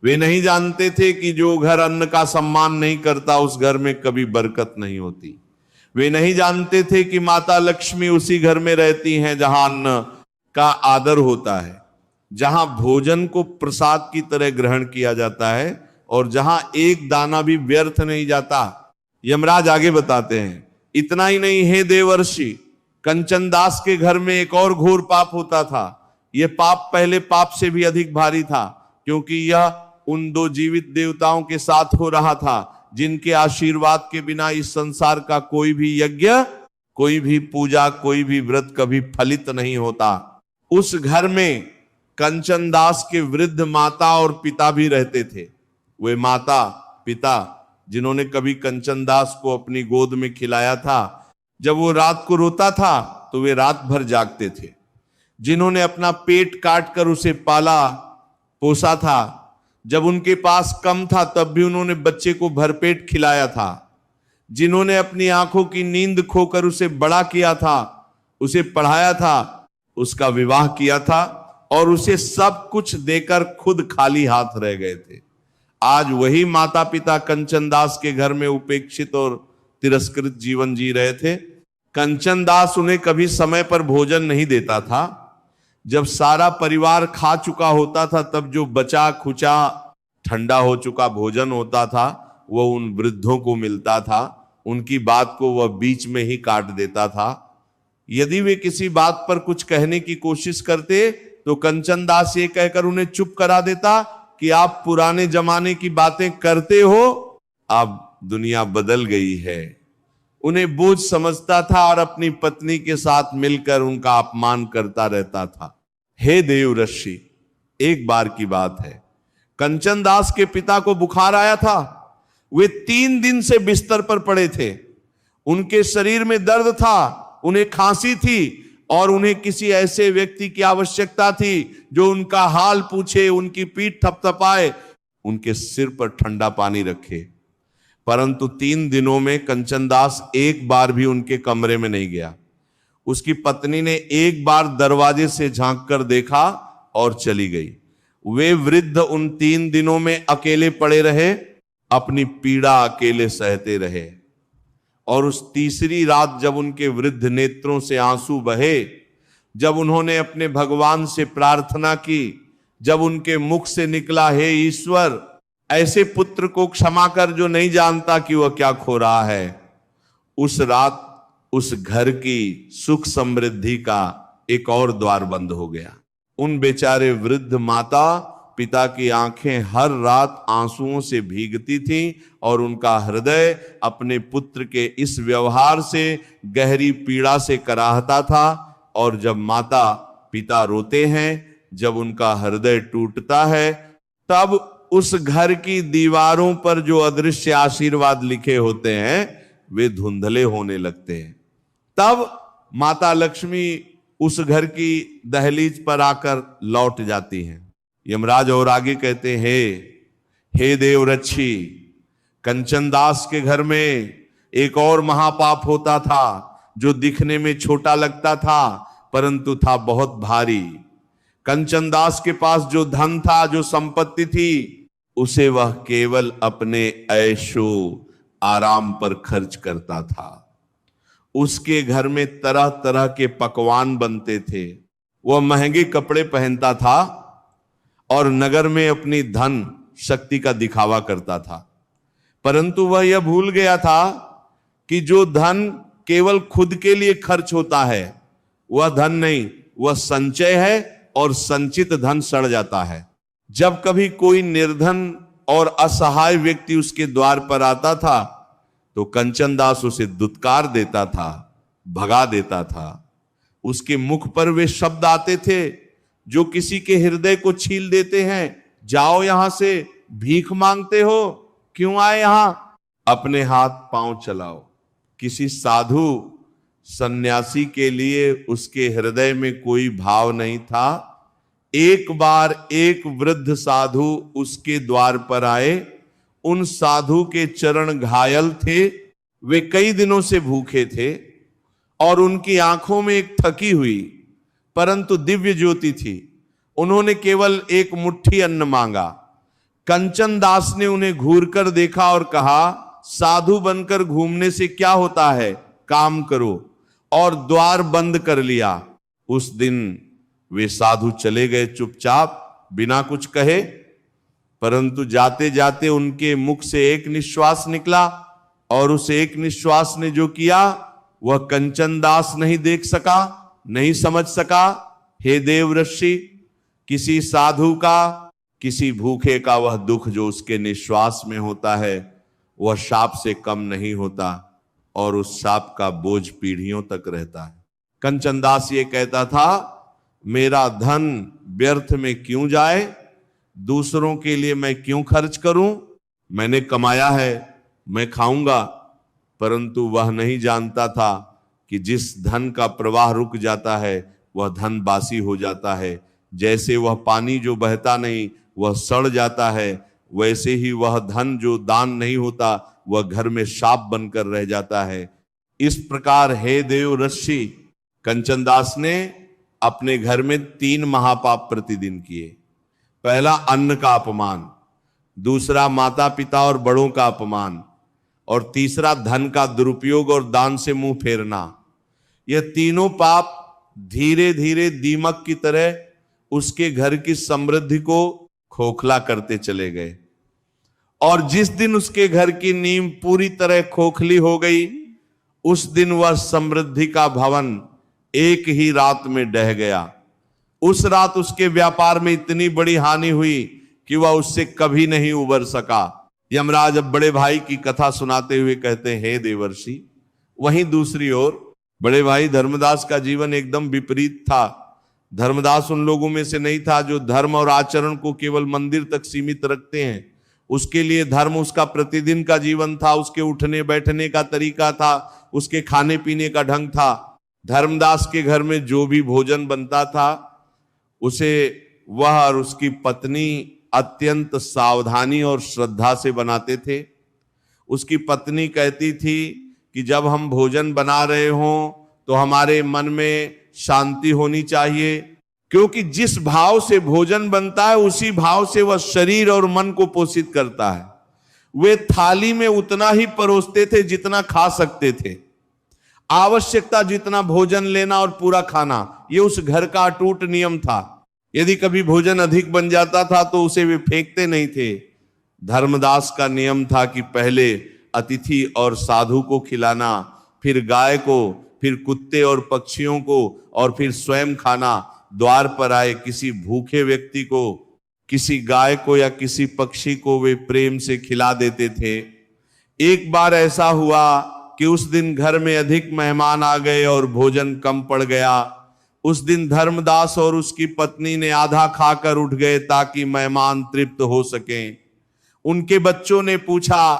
वे नहीं जानते थे कि जो घर अन्न का सम्मान नहीं करता उस घर में कभी बरकत नहीं होती। वे नहीं जानते थे कि माता लक्ष्मी उसी घर में रहती हैं जहां अन्न का आदर होता है, जहां भोजन को प्रसाद की तरह ग्रहण किया जाता है और जहां एक दाना भी व्यर्थ नहीं जाता। यमराज आगे बताते हैं, इतना ही नहीं हे देवर्षि, कंचन दास के घर में एक और घोर पाप होता था। यह पाप पहले पाप से भी अधिक भारी था, क्योंकि यह उन दो जीवित देवताओं के साथ हो रहा था जिनके आशीर्वाद के बिना इस संसार का कोई भी यज्ञ, कोई भी पूजा, कोई भी व्रत कभी फलित नहीं होता। उस घर में कंचन दास के वृद्ध माता और पिता भी रहते थे। वे माता पिता जिन्होंने कभी कंचन दास को अपनी गोद में खिलाया था, जब वो रात को रोता था तो वे रात भर जागते थे। जिन्होंने अपना पेट काट कर उसे पाला पोसा था, जब उनके पास कम था तब भी उन्होंने बच्चे को भरपेट खिलाया था। जिन्होंने अपनी आंखों की नींद खोकर उसे बड़ा किया था, उसे पढ़ाया था, उसका विवाह किया था और उसे सब कुछ देकर खुद खाली हाथ रह गए थे। आज वही माता पिता कंचन दास के घर में उपेक्षित और तिरस्कृत जीवन जी रहे थे। कंचन दास उन्हें कभी समय पर भोजन नहीं देता था। जब सारा परिवार खा चुका होता था तब जो बचा खुचा ठंडा हो चुका भोजन होता था वह उन वृद्धों को मिलता था। उनकी बात को वह बीच में ही काट देता था। यदि वे किसी बात पर कुछ कहने की कोशिश करते तो कंचन दास ये कहकर उन्हें चुप करा देता कि आप पुराने जमाने की बातें करते हो, अब दुनिया बदल गई है। उन्हें बोझ समझता था और अपनी पत्नी के साथ मिलकर उनका अपमान करता रहता था। हे देवऋषि, एक बार की बात है, कंचन दास के पिता को बुखार आया था। वे 3 दिन से बिस्तर पर पड़े थे। उनके शरीर में दर्द था, उन्हें खांसी थी और उन्हें किसी ऐसे व्यक्ति की आवश्यकता थी जो उनका हाल पूछे, उनकी पीठ थपथपाए, उनके सिर पर ठंडा पानी रखे। परंतु 3 दिनों में कंचन दास एक बार भी उनके कमरे में नहीं गया। उसकी पत्नी ने एक बार दरवाजे से झांक कर देखा और चली गई। वे वृद्ध उन 3 दिनों में अकेले पड़े रहे, अपनी पीड़ा अकेले सहते रहे। और उस तीसरी रात जब उनके वृद्ध नेत्रों से आंसू बहे, जब उन्होंने अपने भगवान से प्रार्थना की, जब उनके मुख से निकला, हे ईश्वर, ऐसे पुत्र को क्षमा कर जो नहीं जानता कि वह क्या खो रहा है, उस रात उस घर की सुख समृद्धि का एक और द्वार बंद हो गया। उन बेचारे वृद्ध माता पिता की आंखें हर रात आंसुओं से भीगती थीं और उनका हृदय अपने पुत्र के इस व्यवहार से गहरी पीड़ा से कराहता था। और जब माता पिता रोते हैं, जब उनका हृदय टूटता है, तब उस घर की दीवारों पर जो अदृश्य आशीर्वाद लिखे होते हैं वे धुंधले होने लगते हैं। तब माता लक्ष्मी उस घर की दहलीज पर आकर लौट जाती हैं। यमराज और आगे कहते हैं, हे देवऋषि, कंचन दास के घर में एक और महापाप होता था जो दिखने में छोटा लगता था परंतु था बहुत भारी। कंचन दास के पास जो धन था, जो संपत्ति थी, उसे वह केवल अपने ऐशो आराम पर खर्च करता था। उसके घर में तरह तरह के पकवान बनते थे। वह महंगे कपड़े पहनता था और नगर में अपनी धन शक्ति का दिखावा करता था। परंतु वह यह भूल गया था कि जो धन केवल खुद के लिए खर्च होता है वह धन नहीं, वह संचय है और संचित धन सड़ जाता है। जब कभी कोई निर्धन और असहाय व्यक्ति उसके द्वार पर आता था तो कंचन दास उसे दुत्कार देता था, भगा देता था। उसके मुख पर वे शब्द आते थे जो किसी के हृदय को छील देते हैं। जाओ यहां से, भीख मांगते हो, क्यों आए यहां, अपने हाथ पांव चलाओ। किसी साधु सन्यासी के लिए उसके हृदय में कोई भाव नहीं था। एक बार एक वृद्ध साधु उसके द्वार पर आए। उन साधु के चरण घायल थे, वे कई दिनों से भूखे थे और उनकी आंखों में एक थकी हुई परंतु दिव्य ज्योति थी। उन्होंने केवल एक मुट्ठी अन्न मांगा। कंचन दास ने उन्हें घूर कर देखा और कहा, साधु बनकर घूमने से क्या होता है, काम करो, और द्वार बंद कर लिया। उस दिन वे साधु चले गए चुपचाप, बिना कुछ कहे। परंतु जाते जाते उनके मुख से एक निश्वास निकला और उस एक निश्वास ने जो किया वह कंचन दास नहीं देख सका, नहीं समझ सका। हे देवऋषि, किसी साधु का, किसी भूखे का वह दुख जो उसके निश्वास में होता है वह शाप से कम नहीं होता और उस शाप का बोझ पीढ़ियों तक रहता है। कंचन दास ये कहता था, मेरा धन व्यर्थ में क्यों जाए, दूसरों के लिए मैं क्यों खर्च करूं, मैंने कमाया है, मैं खाऊंगा। परंतु वह नहीं जानता था कि जिस धन का प्रवाह रुक जाता है वह धन बासी हो जाता है। जैसे वह पानी जो बहता नहीं वह सड़ जाता है, वैसे ही वह धन जो दान नहीं होता वह घर में शाप बनकर रह जाता है। इस प्रकार हे देवऋषि, कंचन दास ने अपने घर में 3 महापाप प्रतिदिन किए। पहला अन्न का अपमान, दूसरा माता पिता और बड़ों का अपमान, और तीसरा धन का दुरुपयोग और दान से मुंह फेरना। यह तीनों पाप धीरे धीरे दीमक की तरह उसके घर की समृद्धि को खोखला करते चले गए। और जिस दिन उसके घर की नींव पूरी तरह खोखली हो गई, उस दिन वह समृद्धि का भवन एक ही रात में ढह गया। उस रात उसके व्यापार में इतनी बड़ी हानि हुई कि वह उससे कभी नहीं उबर सका। यमराज अब बड़े भाई की कथा सुनाते हुए कहते हैं, हे देवर्षि, वहीं दूसरी ओर बड़े भाई धर्मदास का जीवन एकदम विपरीत था। धर्मदास उन लोगों में से नहीं था जो धर्म और आचरण को केवल मंदिर तक सीमित रखते हैं। उसके लिए धर्म उसका प्रतिदिन का जीवन था, उसके उठने बैठने का तरीका था, उसके खाने पीने का ढंग था। धर्मदास के घर में जो भी भोजन बनता था उसे वह और उसकी पत्नी अत्यंत सावधानी और श्रद्धा से बनाते थे। उसकी पत्नी कहती थी कि जब हम भोजन बना रहे हों तो हमारे मन में शांति होनी चाहिए, क्योंकि जिस भाव से भोजन बनता है उसी भाव से वह शरीर और मन को पोषित करता है। वे थाली में उतना ही परोसते थे जितना खा सकते थे। आवश्यकता जितना भोजन लेना और पूरा खाना, ये उस घर का अटूट नियम था। यदि कभी भोजन अधिक बन जाता था तो उसे वे फेंकते नहीं थे। धर्मदास का नियम था कि पहले अतिथि और साधु को खिलाना, फिर गाय को, फिर कुत्ते और पक्षियों को, और फिर स्वयं खाना। द्वार पर आए किसी भूखे व्यक्ति को, किसी गाय को या किसी पक्षी को वे प्रेम से खिला देते थे। एक बार ऐसा हुआ कि उस दिन घर में अधिक मेहमान आ गए और भोजन कम पड़ गया। उस दिन धर्मदास और उसकी पत्नी ने आधा खाकर उठ गए ताकि मेहमान तृप्त हो सकें। उनके बच्चों ने पूछा,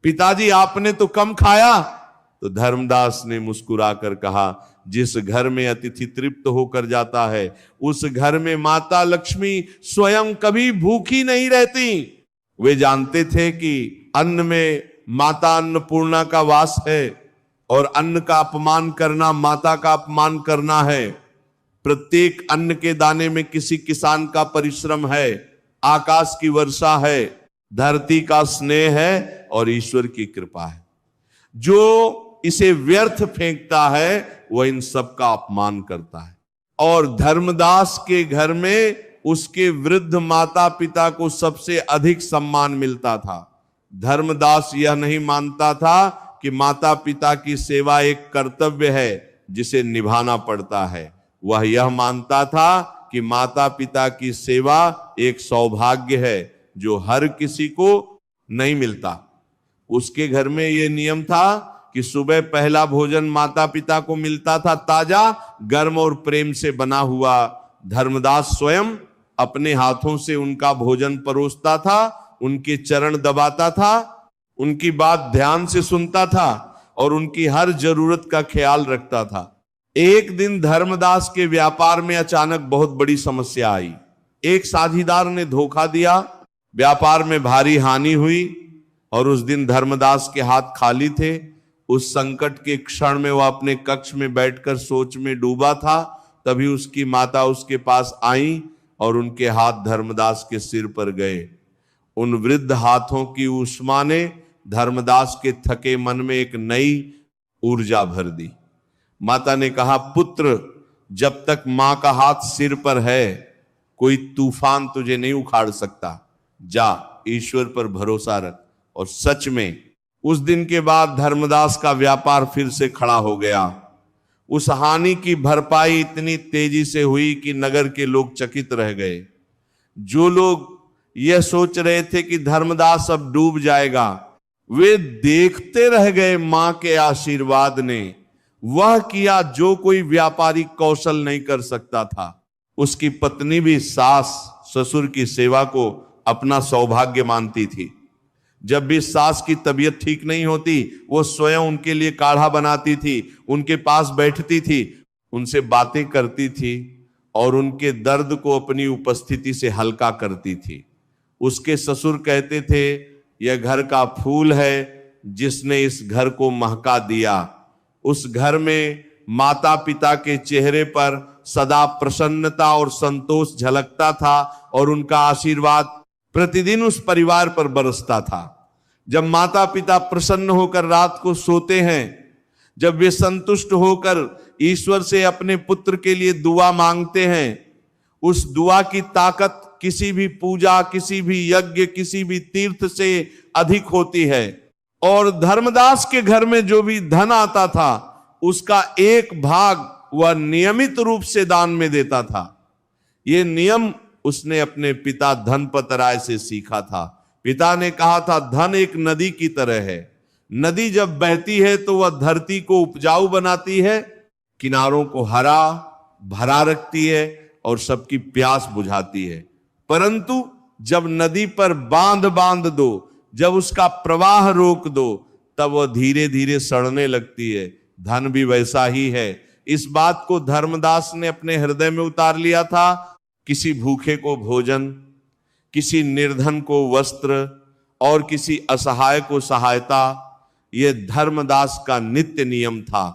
पिताजी आपने तो कम खाया? तो धर्मदास ने मुस्कुराकर कहा, जिस घर में अतिथि तृप्त होकर जाता है उस घर में माता लक्ष्मी स्वयं कभी भूखी नहीं रहती। वे जानते थे कि अन्न में माता अन्नपूर्णा का वास है और अन्न का अपमान करना माता का अपमान करना है। प्रत्येक अन्न के दाने में किसी किसान का परिश्रम है, आकाश की वर्षा है, धरती का स्नेह है और ईश्वर की कृपा है। जो इसे व्यर्थ फेंकता है वह इन सब का अपमान करता है। और धर्मदास के घर में उसके वृद्ध माता पिता को सबसे अधिक सम्मान मिलता था। धर्मदास यह नहीं मानता था कि माता पिता की सेवा एक कर्तव्य है जिसे निभाना पड़ता है। वह यह मानता था कि माता पिता की सेवा एक सौभाग्य है जो हर किसी को नहीं मिलता। उसके घर में यह नियम था कि सुबह पहला भोजन माता पिता को मिलता था, ताजा, गर्म और प्रेम से बना हुआ। धर्मदास स्वयं अपने हाथों से उनका भोजन परोसता था, उनके चरण दबाता था, उनकी बात ध्यान से सुनता था और उनकी हर जरूरत का ख्याल रखता था। एक दिन धर्मदास के व्यापार में अचानक बहुत बड़ी समस्या आई। एक साझीदार ने धोखा दिया, व्यापार में भारी हानि हुई और उस दिन धर्मदास के हाथ खाली थे। उस संकट के क्षण में वह अपने कक्ष में बैठकर सोच में डूबा था। तभी उसकी माता उसके पास आई और उनके हाथ धर्मदास के सिर पर गए। उन वृद्ध हाथों की ऊष्मा ने धर्मदास के थके मन में एक नई ऊर्जा भर दी। माता ने कहा, पुत्र, जब तक मां का हाथ सिर पर है कोई तूफान तुझे नहीं उखाड़ सकता। जा, ईश्वर पर भरोसा रख। और सच में उस दिन के बाद धर्मदास का व्यापार फिर से खड़ा हो गया। उस हानि की भरपाई इतनी तेजी से हुई कि नगर के लोग चकित रह गए। जो लोग यह सोच रहे थे कि धर्मदास अब डूब जाएगा, वे देखते रह गए। मां के आशीर्वाद ने वह किया जो कोई व्यापारिक कौशल नहीं कर सकता था। उसकी पत्नी भी सास ससुर की सेवा को अपना सौभाग्य मानती थी। जब भी सास की तबीयत ठीक नहीं होती, वो स्वयं उनके लिए काढ़ा बनाती थी, उनके पास बैठती थी, उनसे बातें करती थी और उनके दर्द को अपनी उपस्थिति से हल्का करती थी। उसके ससुर कहते थे, यह घर का फूल है जिसने इस घर को महका दिया। उस घर में माता पिता के चेहरे पर सदा प्रसन्नता और संतोष झलकता था और उनका आशीर्वाद प्रतिदिन उस परिवार पर बरसता था। जब माता पिता प्रसन्न होकर रात को सोते हैं, जब वे संतुष्ट होकर ईश्वर से अपने पुत्र के लिए दुआ मांगते हैं, उस दुआ की ताकत किसी भी पूजा, किसी भी यज्ञ, किसी भी तीर्थ से अधिक होती है। और धर्मदास के घर में जो भी धन आता था उसका एक भाग वह नियमित रूप से दान में देता था। यह नियम उसने अपने पिता धनपत राय से सीखा था। पिता ने कहा था, धन एक नदी की तरह है। नदी जब बहती है तो वह धरती को उपजाऊ बनाती है, किनारों को हरा भरा रखती है और सबकी प्यास बुझाती है। परंतु जब नदी पर बांध बांध दो, जब उसका प्रवाह रोक दो, तब वह धीरे धीरे सड़ने लगती है। धन भी वैसा ही है। इस बात को धर्मदास ने अपने हृदय में उतार लिया था। किसी भूखे को भोजन, किसी निर्धन को वस्त्र और किसी असहाय को सहायता, यह धर्मदास का नित्य नियम था।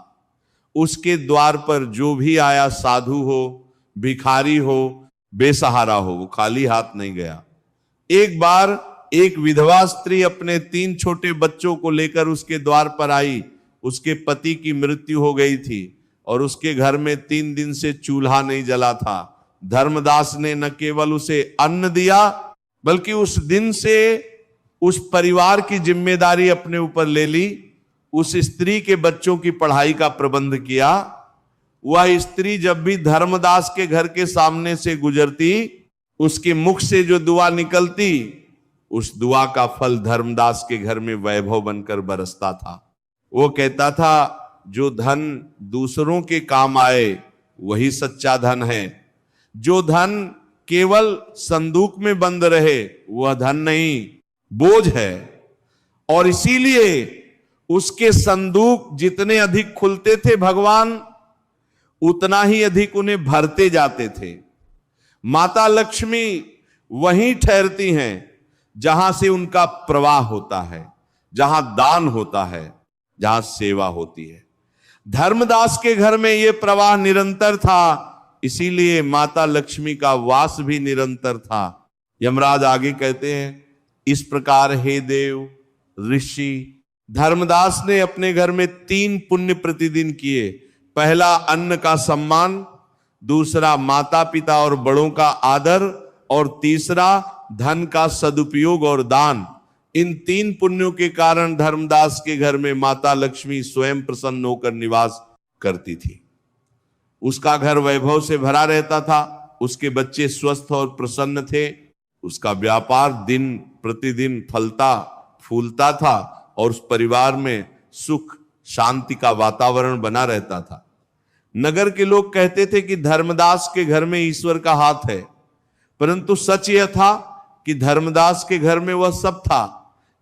उसके द्वार पर जो भी आया, साधु हो, भिखारी हो, बेसहारा हो, वो खाली हाथ नहीं गया। एक बार एक विधवा स्त्री अपने 3 छोटे बच्चों को लेकर उसके द्वार पर आई। उसके पति की मृत्यु हो गई थी और उसके घर में 3 दिन से चूल्हा नहीं जला था। धर्मदास ने न केवल उसे अन्न दिया बल्कि उस दिन से उस परिवार की जिम्मेदारी अपने ऊपर ले ली। उस स्त्री के बच्चों की पढ़ाई का प्रबंध किया। वह स्त्री जब भी धर्मदास के घर के सामने से गुजरती, उसके मुख से जो दुआ निकलती, उस दुआ का फल धर्मदास के घर में वैभव बनकर बरसता था। वो कहता था, जो धन दूसरों के काम आए वही सच्चा धन है। जो धन केवल संदूक में बंद रहे वह धन नहीं, बोझ है। और इसीलिए उसके संदूक जितने अधिक खुलते थे, भगवान उतना ही अधिक उन्हें भरते जाते थे। माता लक्ष्मी वहीं ठहरती हैं जहां से उनका प्रवाह होता है, जहां दान होता है, जहां सेवा होती है। धर्मदास के घर में यह प्रवाह निरंतर था, इसीलिए माता लक्ष्मी का वास भी निरंतर था। यमराज आगे कहते हैं, इस प्रकार हे देव, ऋषि, धर्मदास ने अपने घर में 3 पुण्य प्रतिदिन किए। पहला अन्न का सम्मान, दूसरा माता पिता और बड़ों का आदर, और तीसरा धन का सदुपयोग और दान। इन 3 पुण्यों के कारण धर्मदास के घर में माता लक्ष्मी स्वयं प्रसन्न होकर निवास करती थी। उसका घर वैभव से भरा रहता था, उसके बच्चे स्वस्थ और प्रसन्न थे, उसका व्यापार दिन प्रतिदिन फलता फूलता था और उस परिवार में सुख शांति का वातावरण बना रहता था। नगर के लोग कहते थे कि धर्मदास के घर में ईश्वर का हाथ है, परंतु सच यह था कि धर्मदास के घर में वह सब था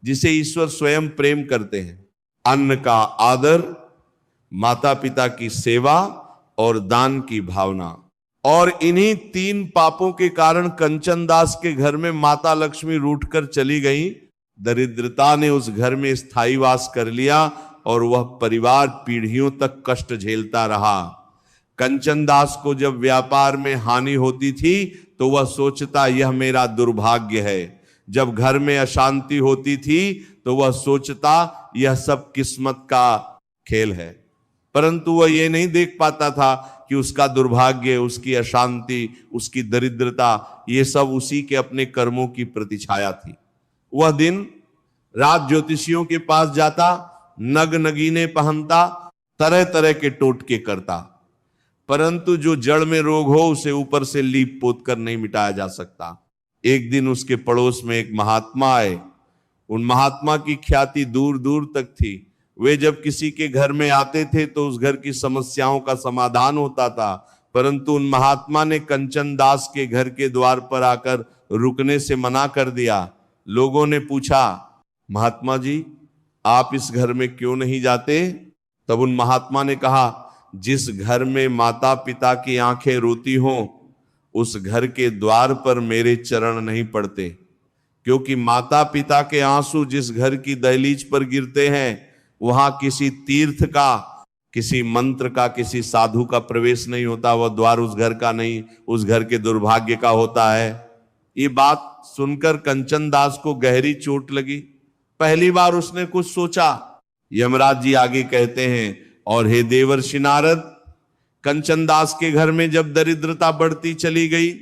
जिसे ईश्वर स्वयं प्रेम करते हैं। अन्न का आदर, माता पिता की सेवा और दान की भावना। और इन्हीं 3 पापों के कारण कंचन दास के घर में माता लक्ष्मी रूठकर चली गई। दरिद्रता ने उस घर में स्थायी वास कर लिया और वह परिवार पीढ़ियों तक कष्ट झेलता रहा। कंचन दास को जब व्यापार में हानि होती थी तो वह सोचता यह मेरा दुर्भाग्य है। जब घर में अशांति होती थी तो वह सोचता यह सब किस्मत का खेल है। परंतु वह यह नहीं देख पाता था कि उसका दुर्भाग्य, उसकी अशांति, उसकी दरिद्रता, ये सब उसी के अपने कर्मों की प्रतिछाया थी। वह दिन रात ज्योतिषियों के पास जाता, नग नगीने पहनता, तरह तरह के टोटके करता, परंतु जो जड़ में रोग हो उसे ऊपर से लीप पोत कर नहीं मिटाया जा सकता। एक दिन उसके पड़ोस में एक महात्मा आए। उन महात्मा की ख्याति दूर दूर तक थी। वे जब किसी के घर में आते थे तो उस घर की समस्याओं का समाधान होता था, परंतु उन महात्मा ने कंचन दास के घर के द्वार पर आकर रुकने से मना कर दिया। लोगों ने पूछा, महात्मा जी आप इस घर में क्यों नहीं जाते? तब उन महात्मा ने कहा, जिस घर में माता पिता की आंखें रोती हों उस घर के द्वार पर मेरे चरण नहीं पड़ते, क्योंकि माता पिता के आंसू जिस घर की दहलीज पर गिरते हैं वहां किसी तीर्थ का, किसी मंत्र का, किसी साधु का प्रवेश नहीं होता। वह द्वार उस घर का नहीं, उस घर के दुर्भाग्य का होता है। ये बात सुनकर कंचन दास को गहरी चोट लगी। पहली बार उसने कुछ सोचा। यमराज जी आगे कहते हैं, और हे देवर्षि नारद, कंचन दास के घर में जब दरिद्रता बढ़ती चली गई,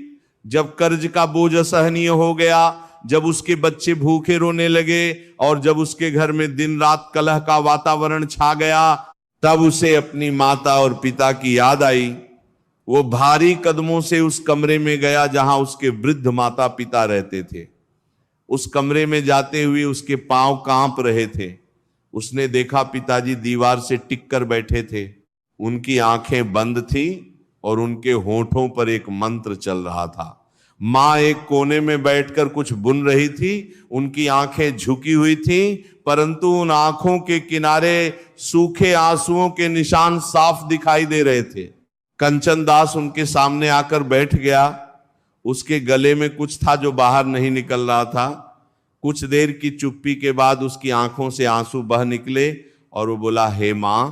जब कर्ज का बोझ असहनीय हो गया, जब उसके बच्चे भूखे रोने लगे और जब उसके घर में दिन रात कलह का वातावरण छा गया, तब उसे अपनी माता और पिता की याद आई। वो भारी कदमों से उस कमरे में गया जहां उसके वृद्ध माता पिता रहते थे। उस कमरे में जाते हुए उसके पांव कांप रहे थे। उसने देखा पिताजी दीवार से टिक कर बैठे थे, उनकी आंखें बंद थी और उनके होठों पर एक मंत्र चल रहा था। मां एक कोने में बैठकर कुछ बुन रही थी, उनकी आंखें झुकी हुई थी, परंतु उन आंखों के किनारे सूखे आंसुओं के निशान साफ दिखाई दे रहे थे। कंचन दास उनके सामने आकर बैठ गया। उसके गले में कुछ था जो बाहर नहीं निकल रहा था। कुछ देर की चुप्पी के बाद उसकी आंखों से आंसू बह निकले और वो बोला, हे मां,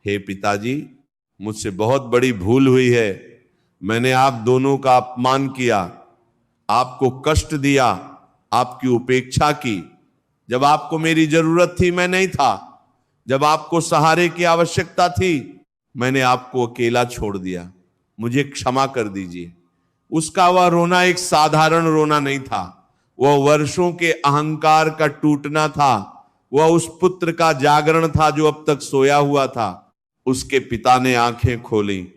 हे पिताजी, मुझसे बहुत बड़ी भूल हुई है। मैंने आप दोनों का अपमान किया, आपको कष्ट दिया, आपकी उपेक्षा की। जब आपको मेरी जरूरत थी मैं नहीं था, जब आपको सहारे की आवश्यकता थी मैंने आपको अकेला छोड़ दिया, मुझे क्षमा कर दीजिए। उसका वह रोना एक साधारण रोना नहीं था, वह वर्षों के अहंकार का टूटना था। वह उस पुत्र का जागरण था जो अब तक सोया हुआ था। उसके पिता ने आंखें खोली,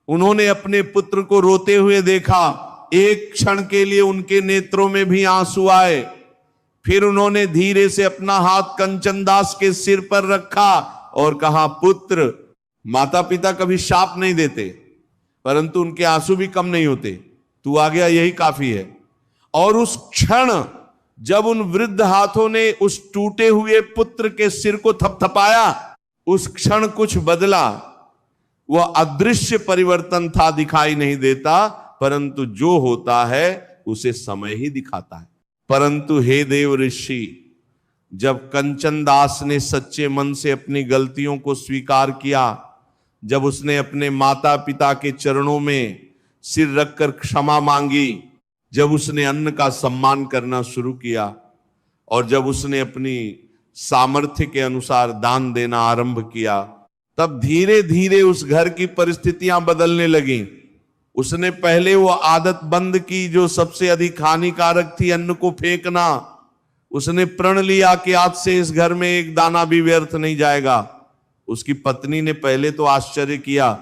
उन्होंने अपने पुत्र को रोते हुए देखा। एक क्षण के लिए उनके नेत्रों में भी आंसू आए। फिर उन्होंने धीरे से अपना हाथ कंचन दास के सिर पर रखा और कहा, पुत्र, माता पिता कभी शाप नहीं देते, परंतु उनके आंसू भी कम नहीं होते। तू आ गया, यही काफी है। और उस क्षण जब उन वृद्ध हाथों ने उस टूटे हुए पुत्र के सिर को थपथपाया, उस क्षण कुछ बदला। वह अदृश्य परिवर्तन था, दिखाई नहीं देता, परंतु जो होता है उसे समय ही दिखाता है। परंतु हे देव ऋषि, जब कंचन दास ने सच्चे मन से अपनी गलतियों को स्वीकार किया, जब उसने अपने माता पिता के चरणों में सिर रखकर क्षमा मांगी, जब उसने अन्न का सम्मान करना शुरू किया और जब उसने अपनी सामर्थ्य के अनुसार दान देना आरंभ किया, तब धीरे धीरे उस घर की परिस्थितियां बदलने लगी। उसने पहले वो आदत बंद की जो सबसे अधिक हानिकारक थी, अन्न को फेंकना। उसने प्रण लिया कि आज से इस घर में एक दाना भी व्यर्थ नहीं जाएगा। उसकी पत्नी ने पहले तो आश्चर्य किया,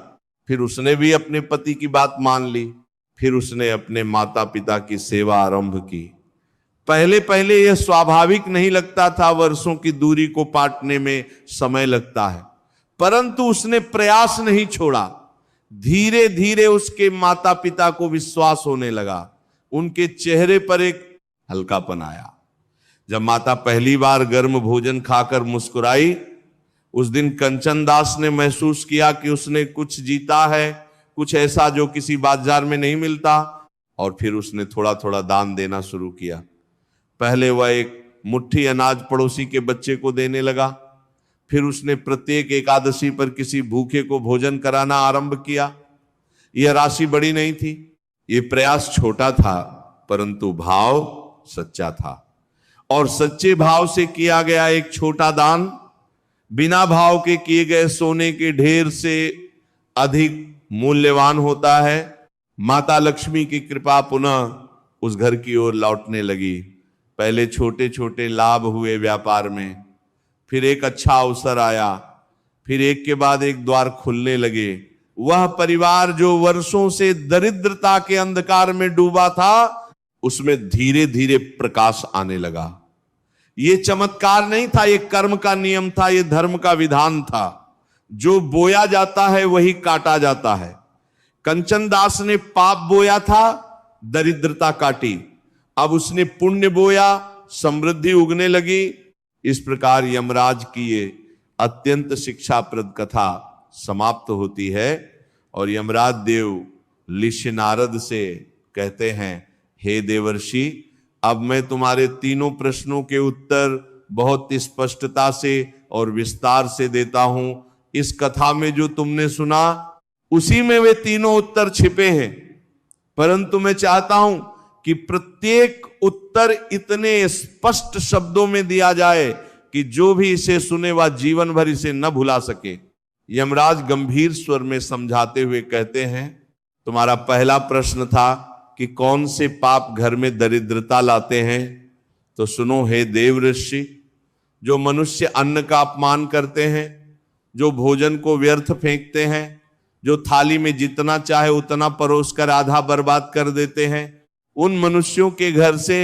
फिर उसने भी अपने पति की बात मान ली। फिर उसने अपने माता पिता की सेवा आरंभ की। पहले पहले यह स्वाभाविक नहीं लगता था, वर्षों की दूरी को पाटने में समय लगता है, परंतु उसने प्रयास नहीं छोड़ा। धीरे धीरे उसके माता पिता को विश्वास होने लगा। उनके चेहरे पर एक हल्कापन आया। जब माता पहली बार गर्म भोजन खाकर मुस्कुराई, उस दिन कंचन दास ने महसूस किया कि उसने कुछ जीता है, कुछ ऐसा जो किसी बाजार में नहीं मिलता। और फिर उसने थोड़ा थोड़ा दान देना शुरू किया। पहले वह एक मुट्ठी अनाज पड़ोसी के बच्चे को देने लगा। फिर उसने प्रत्येक एकादशी पर किसी भूखे को भोजन कराना आरंभ किया। यह राशि बड़ी नहीं थी, यह प्रयास छोटा था, परंतु भाव सच्चा था। और सच्चे भाव से किया गया एक छोटा दान बिना भाव के किए गए सोने के ढेर से अधिक मूल्यवान होता है। माता लक्ष्मी की कृपा पुनः उस घर की ओर लौटने लगी। पहले छोटे छोटे लाभ हुए व्यापार में, फिर एक अच्छा अवसर आया, फिर एक के बाद एक द्वार खुलने लगे। वह परिवार जो वर्षों से दरिद्रता के अंधकार में डूबा था, उसमें धीरे धीरे प्रकाश आने लगा। यह चमत्कार नहीं था, यह कर्म का नियम था, यह धर्म का विधान था। जो बोया जाता है वही काटा जाता है। कंचन दास ने पाप बोया था, दरिद्रता काटी। अब उसने पुण्य बोया, समृद्धि उगने लगी। इस प्रकार यमराज की ये अत्यंत शिक्षाप्रद कथा समाप्त होती है। और यमराज देव ऋषि नारद से कहते हैं, हे देवर्षि, अब मैं तुम्हारे तीनों प्रश्नों के उत्तर बहुत स्पष्टता से और विस्तार से देता हूं। इस कथा में जो तुमने सुना, उसी में वे तीनों उत्तर छिपे हैं, परंतु मैं चाहता हूं कि प्रत्येक उत्तर इतने स्पष्ट शब्दों में दिया जाए कि जो भी इसे सुने वह जीवन भर इसे न भुला सके। यमराज गंभीर स्वर में समझाते हुए कहते हैं, तुम्हारा पहला प्रश्न था कि कौन से पाप घर में दरिद्रता लाते हैं। तो सुनो हे देव ऋषि, जो मनुष्य अन्न का अपमान करते हैं, जो भोजन को व्यर्थ फेंकते हैं, जो थाली में जितना चाहे उतना परोसकर आधा बर्बाद कर देते हैं, उन मनुष्यों के घर से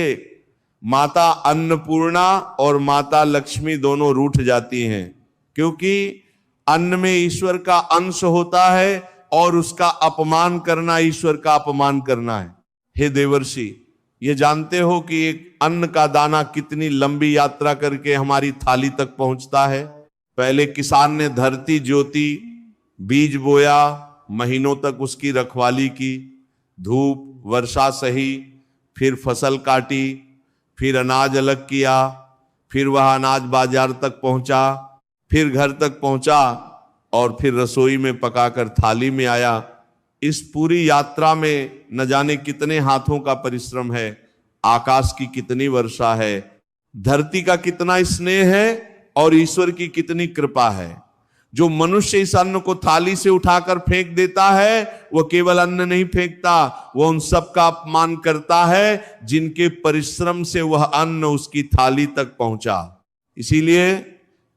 माता अन्नपूर्णा और माता लक्ष्मी दोनों रूठ जाती हैं। क्योंकि अन्न में ईश्वर का अंश होता है और उसका अपमान करना ईश्वर का अपमान करना है। हे देवर्षि, ये जानते हो कि एक अन्न का दाना कितनी लंबी यात्रा करके हमारी थाली तक पहुंचता है। पहले किसान ने धरती जोती, बीज बोया, महीनों तक उसकी रखवाली की, धूप वर्षा सही, फिर फसल काटी, फिर अनाज अलग किया, फिर वह अनाज बाजार तक पहुंचा, फिर घर तक पहुंचा और फिर रसोई में पकाकर थाली में आया। इस पूरी यात्रा में न जाने कितने हाथों का परिश्रम है, आकाश की कितनी वर्षा है, धरती का कितना स्नेह है और ईश्वर की कितनी कृपा है। जो मनुष्य इस अन्न को थाली से उठाकर फेंक देता है, वह केवल अन्न नहीं फेंकता, वह उन सब का अपमान करता है जिनके परिश्रम से वह अन्न उसकी थाली तक पहुंचा। इसीलिए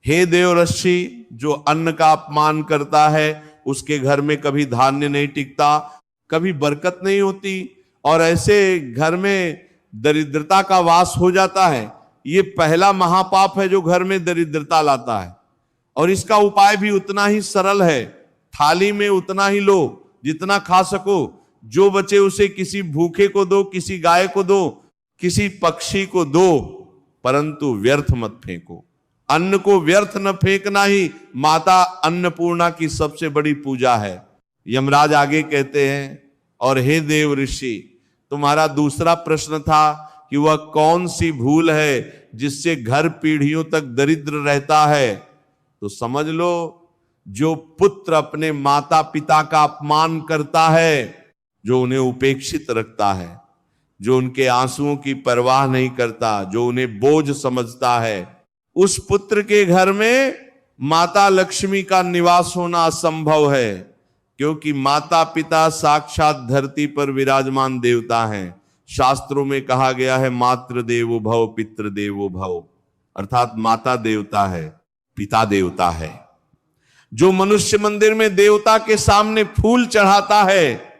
हे देवर्षि, जो अन्न का अपमान करता है उसके घर में कभी धान्य नहीं टिकता, कभी बरकत नहीं होती और ऐसे घर में दरिद्रता का वास हो जाता है। ये पहला महापाप है जो घर में दरिद्रता लाता है। और इसका उपाय भी उतना ही सरल है, थाली में उतना ही लो जितना खा सको, जो बचे उसे किसी भूखे को दो, किसी गाय को दो, किसी पक्षी को दो, परंतु व्यर्थ मत फेंको। अन्न को व्यर्थ न फेंकना ही माता अन्नपूर्णा की सबसे बड़ी पूजा है। यमराज आगे कहते हैं, और हे देव ऋषि, तुम्हारा दूसरा प्रश्न था कि वह कौन सी भूल है जिससे घर पीढ़ियों तक दरिद्र रहता है। तो समझ लो, जो पुत्र अपने माता पिता का अपमान करता है, जो उन्हें उपेक्षित रखता है, जो उनके आंसुओं की परवाह नहीं करता, जो उन्हें बोझ समझता है, उस पुत्र के घर में माता लक्ष्मी का निवास होना असंभव है, क्योंकि माता पिता साक्षात धरती पर विराजमान देवता हैं। शास्त्रों में कहा गया है मातृ देवो भव पितृ देवो भव, अर्थात माता देवता है, पिता देवता है। जो मनुष्य मंदिर में देवता के सामने फूल चढ़ाता है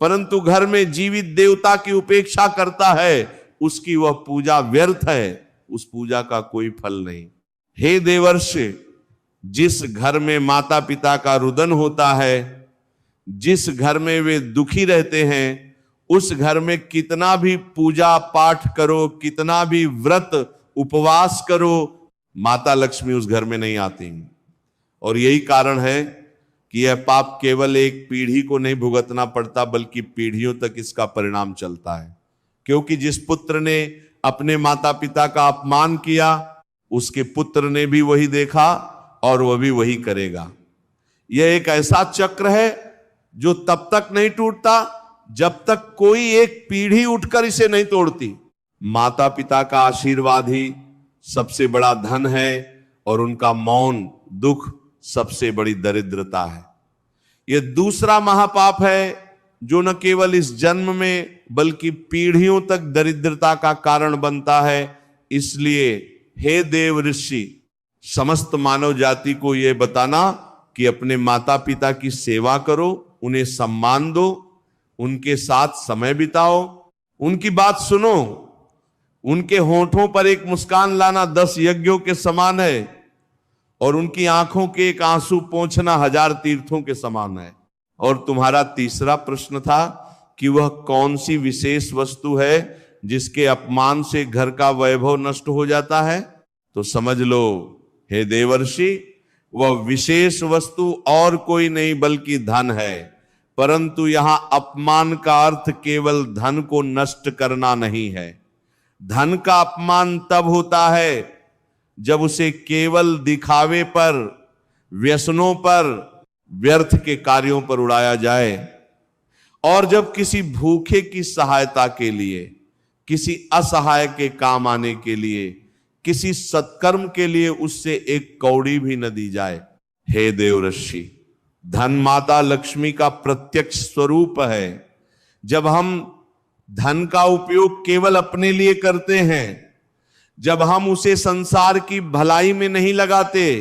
परंतु घर में जीवित देवता की उपेक्षा करता है, उसकी वह पूजा व्यर्थ है, उस पूजा का कोई फल नहीं। हे देवर्षि, जिस घर में माता पिता का रुदन होता है, जिस घर में वे दुखी रहते हैं, उस घर में कितना भी पूजा पाठ करो, कितना भी व्रत उपवास करो, माता लक्ष्मी उस घर में नहीं आती। और यही कारण है कि यह पाप केवल एक पीढ़ी को नहीं भुगतना पड़ता, बल्कि पीढ़ियों तक इसका परिणाम चलता है। क्योंकि जिस पुत्र ने अपने माता पिता का अपमान किया, उसके पुत्र ने भी वही देखा और वह भी वही करेगा। यह एक ऐसा चक्र है जो तब तक नहीं टूटता जब तक कोई एक पीढ़ी उठकर इसे नहीं तोड़ती। माता पिता का आशीर्वाद ही सबसे बड़ा धन है और उनका मौन दुख सबसे बड़ी दरिद्रता है। यह दूसरा महापाप है जो न केवल इस जन्म में बल्कि पीढ़ियों तक दरिद्रता का कारण बनता है। इसलिए हे देव ऋषि, समस्त मानव जाति को यह बताना कि अपने माता पिता की सेवा करो, उन्हें सम्मान दो, उनके साथ समय बिताओ, उनकी बात सुनो। उनके होठों पर एक मुस्कान लाना 10 यज्ञों के समान है और उनकी आंखों के एक आंसू पोंछना 1000 तीर्थों के समान है। और तुम्हारा तीसरा प्रश्न था कि वह कौन सी विशेष वस्तु है जिसके अपमान से घर का वैभव नष्ट हो जाता है। तो समझ लो हे देवर्षि, वह विशेष वस्तु और कोई नहीं बल्कि धन है। परंतु यहां अपमान का अर्थ केवल धन को नष्ट करना नहीं है। धन का अपमान तब होता है जब उसे केवल दिखावे पर, व्यसनों पर, व्यर्थ के कार्यों पर उड़ाया जाए, और जब किसी भूखे की सहायता के लिए, किसी असहाय के काम आने के लिए, किसी सत्कर्म के लिए उससे एक कौड़ी भी न दी जाए। हे देवर्षि, धन माता लक्ष्मी का प्रत्यक्ष स्वरूप है। जब हम धन का उपयोग केवल अपने लिए करते हैं, जब हम उसे संसार की भलाई में नहीं लगाते,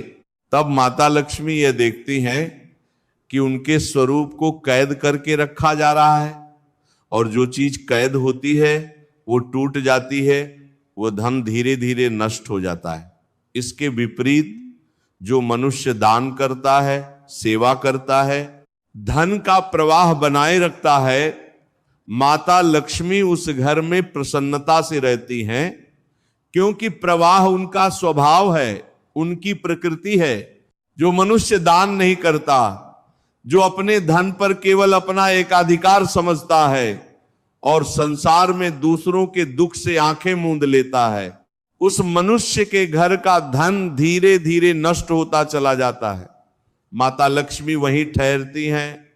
तब माता लक्ष्मी यह देखती हैं कि उनके स्वरूप को कैद करके रखा जा रहा है, और जो चीज कैद होती है वो टूट जाती है, वो धन धीरे धीरे नष्ट हो जाता है। इसके विपरीत जो मनुष्य दान करता है, सेवा करता है, धन का प्रवाह बनाए रखता है, माता लक्ष्मी उस घर में प्रसन्नता से रहती हैं, क्योंकि प्रवाह उनका स्वभाव है, उनकी प्रकृति है। जो मनुष्य दान नहीं करता, जो अपने धन पर केवल अपना एकाधिकार समझता है और संसार में दूसरों के दुख से आंखें मूंद लेता है, उस मनुष्य के घर का धन धीरे धीरे नष्ट होता चला जाता है। माता लक्ष्मी वहीं ठहरती हैं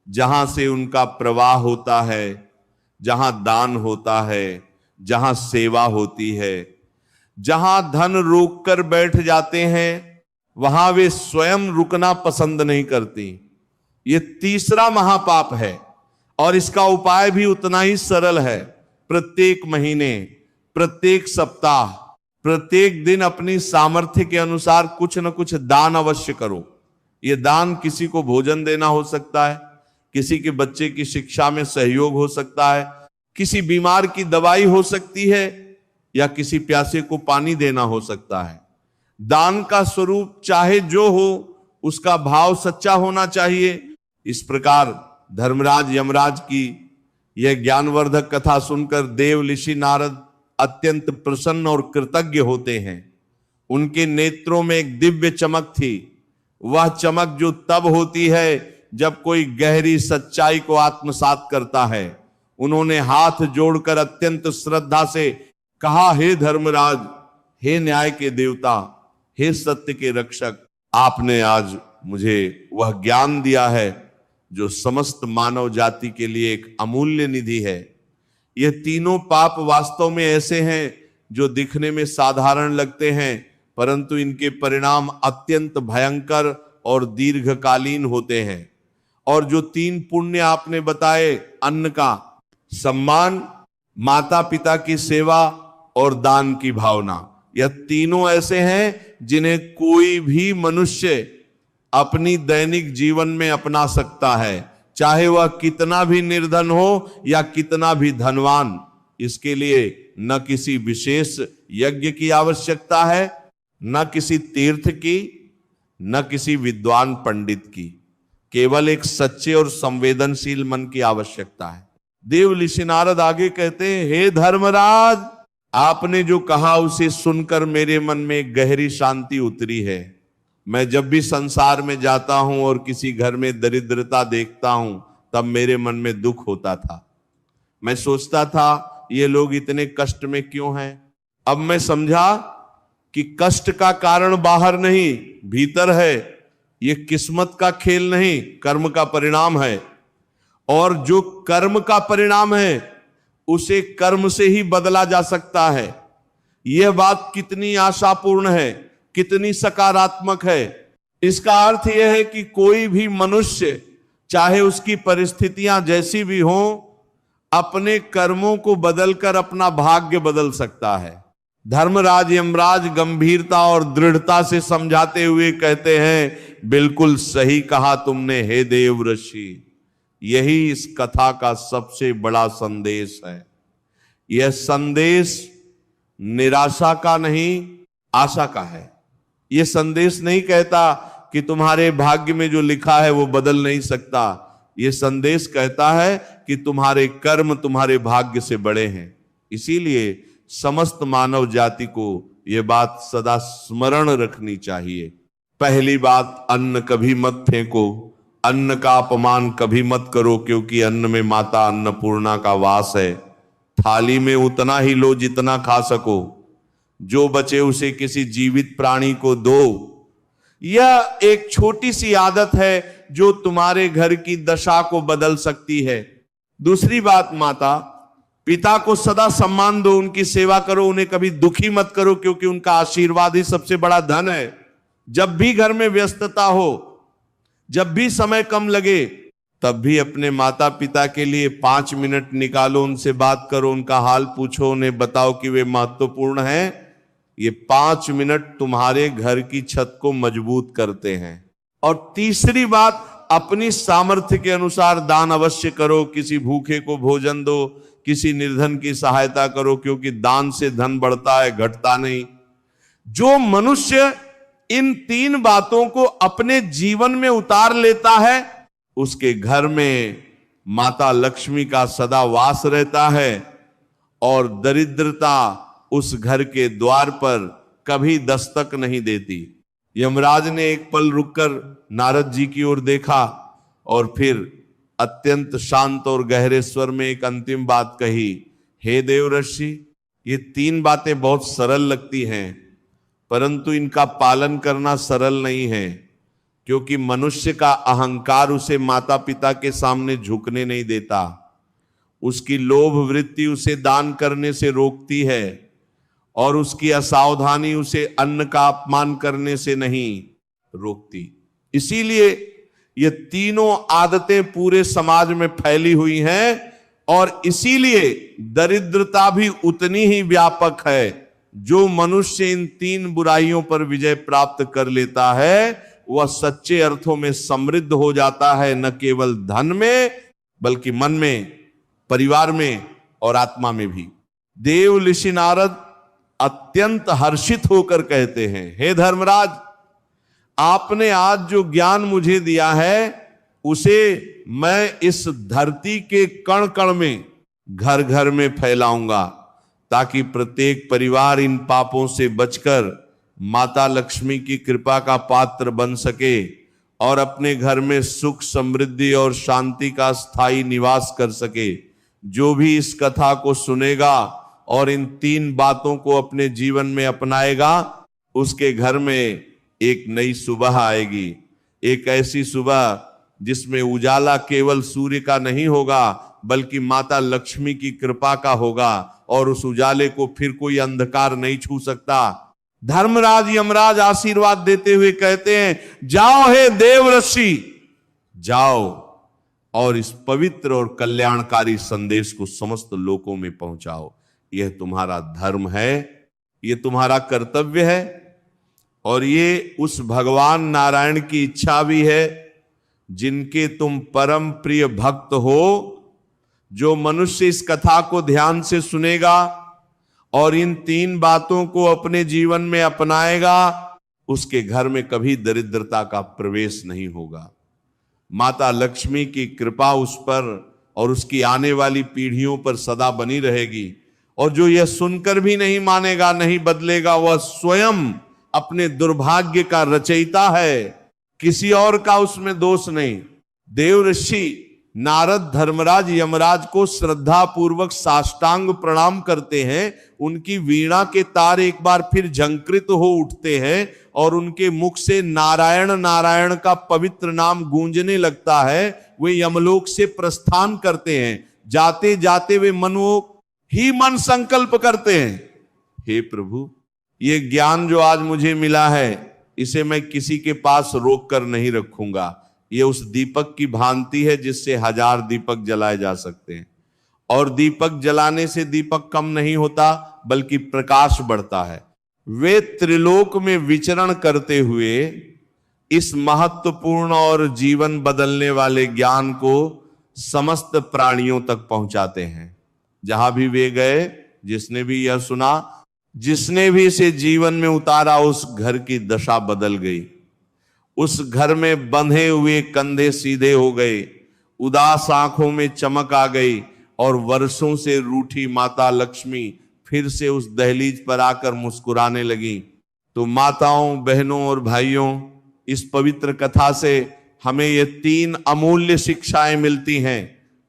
जहां से उनका प्रवाह होता है, जहां दान होता है, जहां सेवा होती है। जहां धन रोक कर बैठ जाते हैं वहां वे स्वयं रुकना पसंद नहीं करती। ये तीसरा महापाप है और इसका उपाय भी उतना ही सरल है। प्रत्येक महीने, प्रत्येक सप्ताह, प्रत्येक दिन अपनी सामर्थ्य के अनुसार कुछ न कुछ दान अवश्य करो। ये दान किसी को भोजन देना हो सकता है, किसी के बच्चे की शिक्षा में सहयोग हो सकता है, किसी बीमार की दवाई हो सकती है, या किसी प्यासे को पानी देना हो सकता है। दान का स्वरूप चाहे जो हो, उसका भाव सच्चा होना चाहिए। इस प्रकार धर्मराज यमराज की यह ज्ञानवर्धक कथा सुनकर देव ऋषि नारद अत्यंत प्रसन्न और कृतज्ञ होते हैं। उनके नेत्रों में एक दिव्य चमक थी। वह चमक जो तब होती है जब कोई गहरी सच्चाई को आत्मसात करता है। उन्होंने हाथ जोड़कर अत्यंत श्रद्धा से कहा, हे धर्मराज, हे न्याय के देवता, हे सत्य के रक्षक, आपने आज मुझे वह ज्ञान दिया है जो समस्त मानव जाति के लिए एक अमूल्य निधि है। यह तीनों पाप वास्तव में ऐसे हैं जो दिखने में साधारण लगते हैं, परंतु इनके परिणाम अत्यंत भयंकर और दीर्घकालीन होते हैं। और जो 3 पुण्य आपने बताए, अन्न का सम्मान, माता पिता की सेवा और दान की भावना, यह तीनों ऐसे हैं जिन्हें कोई भी मनुष्य अपनी दैनिक जीवन में अपना सकता है, चाहे वह कितना भी निर्धन हो या कितना भी धनवान। इसके लिए न किसी विशेष यज्ञ की आवश्यकता है, न किसी तीर्थ की, न किसी विद्वान पंडित की, केवल एक सच्चे और संवेदनशील मन की आवश्यकता है। देव ऋषि नारद आगे कहते हैं, हे धर्मराज, आपने जो कहा उसे सुनकर मेरे मन में गहरी शांति उतरी है। मैं जब भी संसार में जाता हूं और किसी घर में दरिद्रता देखता हूं, तब मेरे मन में दुख होता था। मैं सोचता था ये लोग इतने कष्ट में क्यों हैं। अब मैं समझा कि कष्ट का कारण बाहर नहीं, भीतर है। ये किस्मत का खेल नहीं, कर्म का परिणाम है। और जो कर्म का परिणाम है उसे कर्म से ही बदला जा सकता है। यह बात कितनी आशापूर्ण है, कितनी सकारात्मक है। इसका अर्थ यह है कि कोई भी मनुष्य, चाहे उसकी परिस्थितियां जैसी भी हों, अपने कर्मों को बदलकर अपना भाग्य बदल सकता है। धर्मराज यमराज गंभीरता और दृढ़ता से समझाते हुए कहते हैं, बिल्कुल सही कहा तुमने हे देवर्षि। यही इस कथा का सबसे बड़ा संदेश है। यह संदेश निराशा का नहीं, आशा का है। यह संदेश नहीं कहता कि तुम्हारे भाग्य में जो लिखा है वो बदल नहीं सकता। यह संदेश कहता है कि तुम्हारे कर्म तुम्हारे भाग्य से बड़े हैं। इसीलिए समस्त मानव जाति को यह बात सदा स्मरण रखनी चाहिए। पहली बात, अन्न कभी मत फेंको, अन्न का अपमान कभी मत करो, क्योंकि अन्न में माता अन्नपूर्णा का वास है। थाली में उतना ही लो जितना खा सको, जो बचे उसे किसी जीवित प्राणी को दो। यह एक छोटी सी आदत है जो तुम्हारे घर की दशा को बदल सकती है। दूसरी बात, माता पिता को सदा सम्मान दो, उनकी सेवा करो, उन्हें कभी दुखी मत करो, क्योंकि उनका आशीर्वाद ही सबसे बड़ा धन है। जब भी घर में व्यस्तता हो, जब भी समय कम लगे, तब भी अपने माता पिता के लिए 5 मिनट निकालो, उनसे बात करो, उनका हाल पूछो, उन्हें बताओ कि वे महत्वपूर्ण हैं। ये 5 मिनट तुम्हारे घर की छत को मजबूत करते हैं। और तीसरी बात, अपनी सामर्थ्य के अनुसार दान अवश्य करो। किसी भूखे को भोजन दो, किसी निर्धन की सहायता करो, क्योंकि दान से धन बढ़ता है, घटता नहीं। जो मनुष्य इन 3 बातों को अपने जीवन में उतार लेता है, उसके घर में माता लक्ष्मी का सदा वास रहता है और दरिद्रता उस घर के द्वार पर कभी दस्तक नहीं देती। यमराज ने एक पल रुककर नारद जी की ओर देखा और फिर अत्यंत शांत और गहरे स्वर में एक अंतिम बात कही, हे देवर्षि, ये 3 बातें बहुत सरल लगती हैं, परंतु इनका पालन करना सरल नहीं है, क्योंकि मनुष्य का अहंकार उसे माता पिता के सामने झुकने नहीं देता। उसकी लोभ वृत्ति उसे दान करने से रोकती है और उसकी असावधानी उसे अन्न का अपमान करने से नहीं रोकती। इसीलिए ये तीनों आदतें पूरे समाज में फैली हुई हैं और इसीलिए दरिद्रता भी उतनी ही व्यापक है। जो मनुष्य इन 3 बुराइयों पर विजय प्राप्त कर लेता है वह सच्चे अर्थों में समृद्ध हो जाता है, न केवल धन में बल्कि मन में, परिवार में और आत्मा में भी। देव ऋषि नारद अत्यंत हर्षित होकर कहते हैं, हे धर्मराज, आपने आज जो ज्ञान मुझे दिया है उसे मैं इस धरती के कण कण में, घर घर में फैलाऊंगा, ताकि प्रत्येक परिवार इन पापों से बचकर माता लक्ष्मी की कृपा का पात्र बन सके और अपने घर में सुख, समृद्धि और शांति का स्थायी निवास कर सके। जो भी इस कथा को सुनेगा और इन 3 बातों को अपने जीवन में अपनाएगा, उसके घर में एक नई सुबह आएगी। एक ऐसी सुबह जिसमें उजाला केवल सूर्य का नहीं होगा बल्कि माता लक्ष्मी की कृपा का होगा और उस उजाले को फिर कोई अंधकार नहीं छू सकता। धर्मराज यमराज आशीर्वाद देते हुए कहते हैं, जाओ हे देवऋषि, जाओ और इस पवित्र और कल्याणकारी संदेश को समस्त लोकों में पहुंचाओ। यह तुम्हारा धर्म है, यह तुम्हारा कर्तव्य है, और ये उस भगवान नारायण की इच्छा भी है जिनके तुम परम प्रिय भक्त हो। जो मनुष्य इस कथा को ध्यान से सुनेगा और इन 3 बातों को अपने जीवन में अपनाएगा, उसके घर में कभी दरिद्रता का प्रवेश नहीं होगा। माता लक्ष्मी की कृपा उस पर और उसकी आने वाली पीढ़ियों पर सदा बनी रहेगी। और जो यह सुनकर भी नहीं मानेगा, नहीं बदलेगा, वह स्वयं अपने दुर्भाग्य का रचयिता है, किसी और का उसमें दोष नहीं। देवऋषि नारद धर्मराज यमराज को श्रद्धा पूर्वक साष्टांग प्रणाम करते हैं। उनकी वीणा के तार एक बार फिर झंकृत हो उठते हैं और उनके मुख से नारायण नारायण का पवित्र नाम गूंजने लगता है। वे यमलोक से प्रस्थान करते हैं। जाते जाते वे मनो ही मन संकल्प करते हैं, हे प्रभु, ये ज्ञान जो आज मुझे मिला है इसे मैं किसी के पास रोक कर नहीं रखूंगा। ये उस दीपक की भांति है जिससे 1000 दीपक जलाए जा सकते हैं, और दीपक जलाने से दीपक कम नहीं होता बल्कि प्रकाश बढ़ता है। वे त्रिलोक में विचरण करते हुए इस महत्वपूर्ण और जीवन बदलने वाले ज्ञान को समस्त प्राणियों तक पहुंचाते हैं। जहां भी वे गए, जिसने भी यह सुना, जिसने भी इसे जीवन में उतारा, उस घर की दशा बदल गई। उस घर में बंधे हुए कंधे सीधे हो गए, उदास आंखों में चमक आ गई, और वर्षों से रूठी माता लक्ष्मी फिर से उस दहलीज पर आकर मुस्कुराने लगी। तो माताओं, बहनों और भाइयों, इस पवित्र कथा से हमें ये 3 अमूल्य शिक्षाएं मिलती हैं।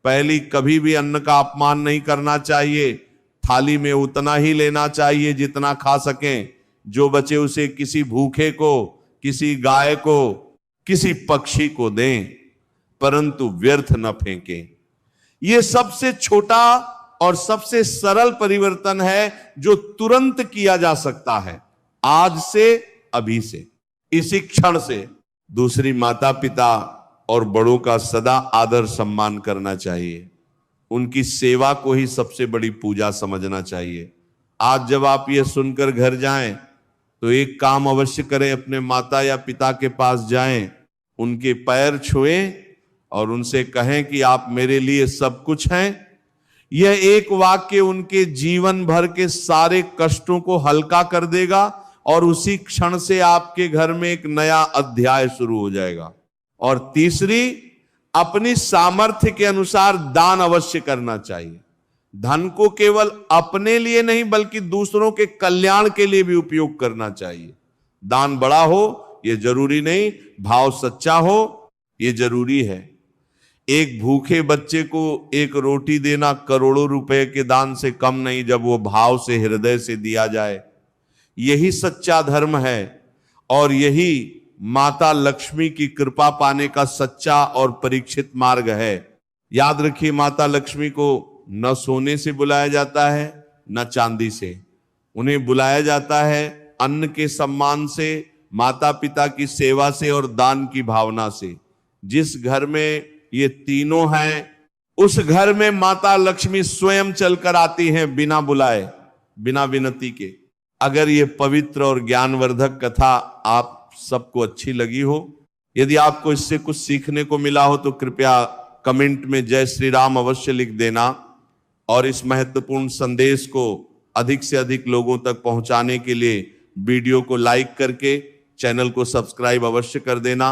पहली, कभी भी अन्न का अपमान नहीं करना चाहिए। थाली में उतना ही लेना चाहिए जितना खा सकें। जो बचे उसे किसी भूखे को, किसी गाय को, किसी पक्षी को दें, परंतु व्यर्थ न फेंकें। यह सबसे छोटा और सबसे सरल परिवर्तन है जो तुरंत किया जा सकता है, आज से, अभी से, इसी क्षण से। दूसरी, माता पिता और बड़ों का सदा आदर सम्मान करना चाहिए। उनकी सेवा को ही सबसे बड़ी पूजा समझना चाहिए। आज जब आप ये सुनकर घर जाएं तो एक काम अवश्य करें, अपने माता या पिता के पास जाएं, उनके पैर छुएं और उनसे कहें कि आप मेरे लिए सब कुछ हैं। यह एक वाक्य उनके जीवन भर के सारे कष्टों को हल्का कर देगा और उसी क्षण से आपके घर में एक नया अध्याय शुरू हो जाएगा। और तीसरी, अपनी सामर्थ्य के अनुसार दान अवश्य करना चाहिए। धन को केवल अपने लिए नहीं बल्कि दूसरों के कल्याण के लिए भी उपयोग करना चाहिए। दान बड़ा हो यह जरूरी नहीं, भाव सच्चा हो यह जरूरी है। एक भूखे बच्चे को एक रोटी देना करोड़ों रुपए के दान से कम नहीं, जब वो भाव से, हृदय से दिया जाए। यही सच्चा धर्म है और यही माता लक्ष्मी की कृपा पाने का सच्चा और परीक्षित मार्ग है। याद रखिए, माता लक्ष्मी को न सोने से बुलाया जाता है न चांदी से। उन्हें बुलाया जाता है अन्न के सम्मान से, माता पिता की सेवा से और दान की भावना से। जिस घर में ये तीनों हैं, उस घर में माता लक्ष्मी स्वयं चलकर आती हैं, बिना बुलाए, बिना विनती के। अगर ये पवित्र और ज्ञानवर्धक कथा आप सबको अच्छी लगी हो, यदि आपको इससे कुछ सीखने को मिला हो, तो कृपया कमेंट में जय श्री राम अवश्य लिख देना। और इस महत्वपूर्ण संदेश को अधिक से अधिक लोगों तक पहुंचाने के लिए वीडियो को लाइक करके चैनल को सब्सक्राइब अवश्य कर देना।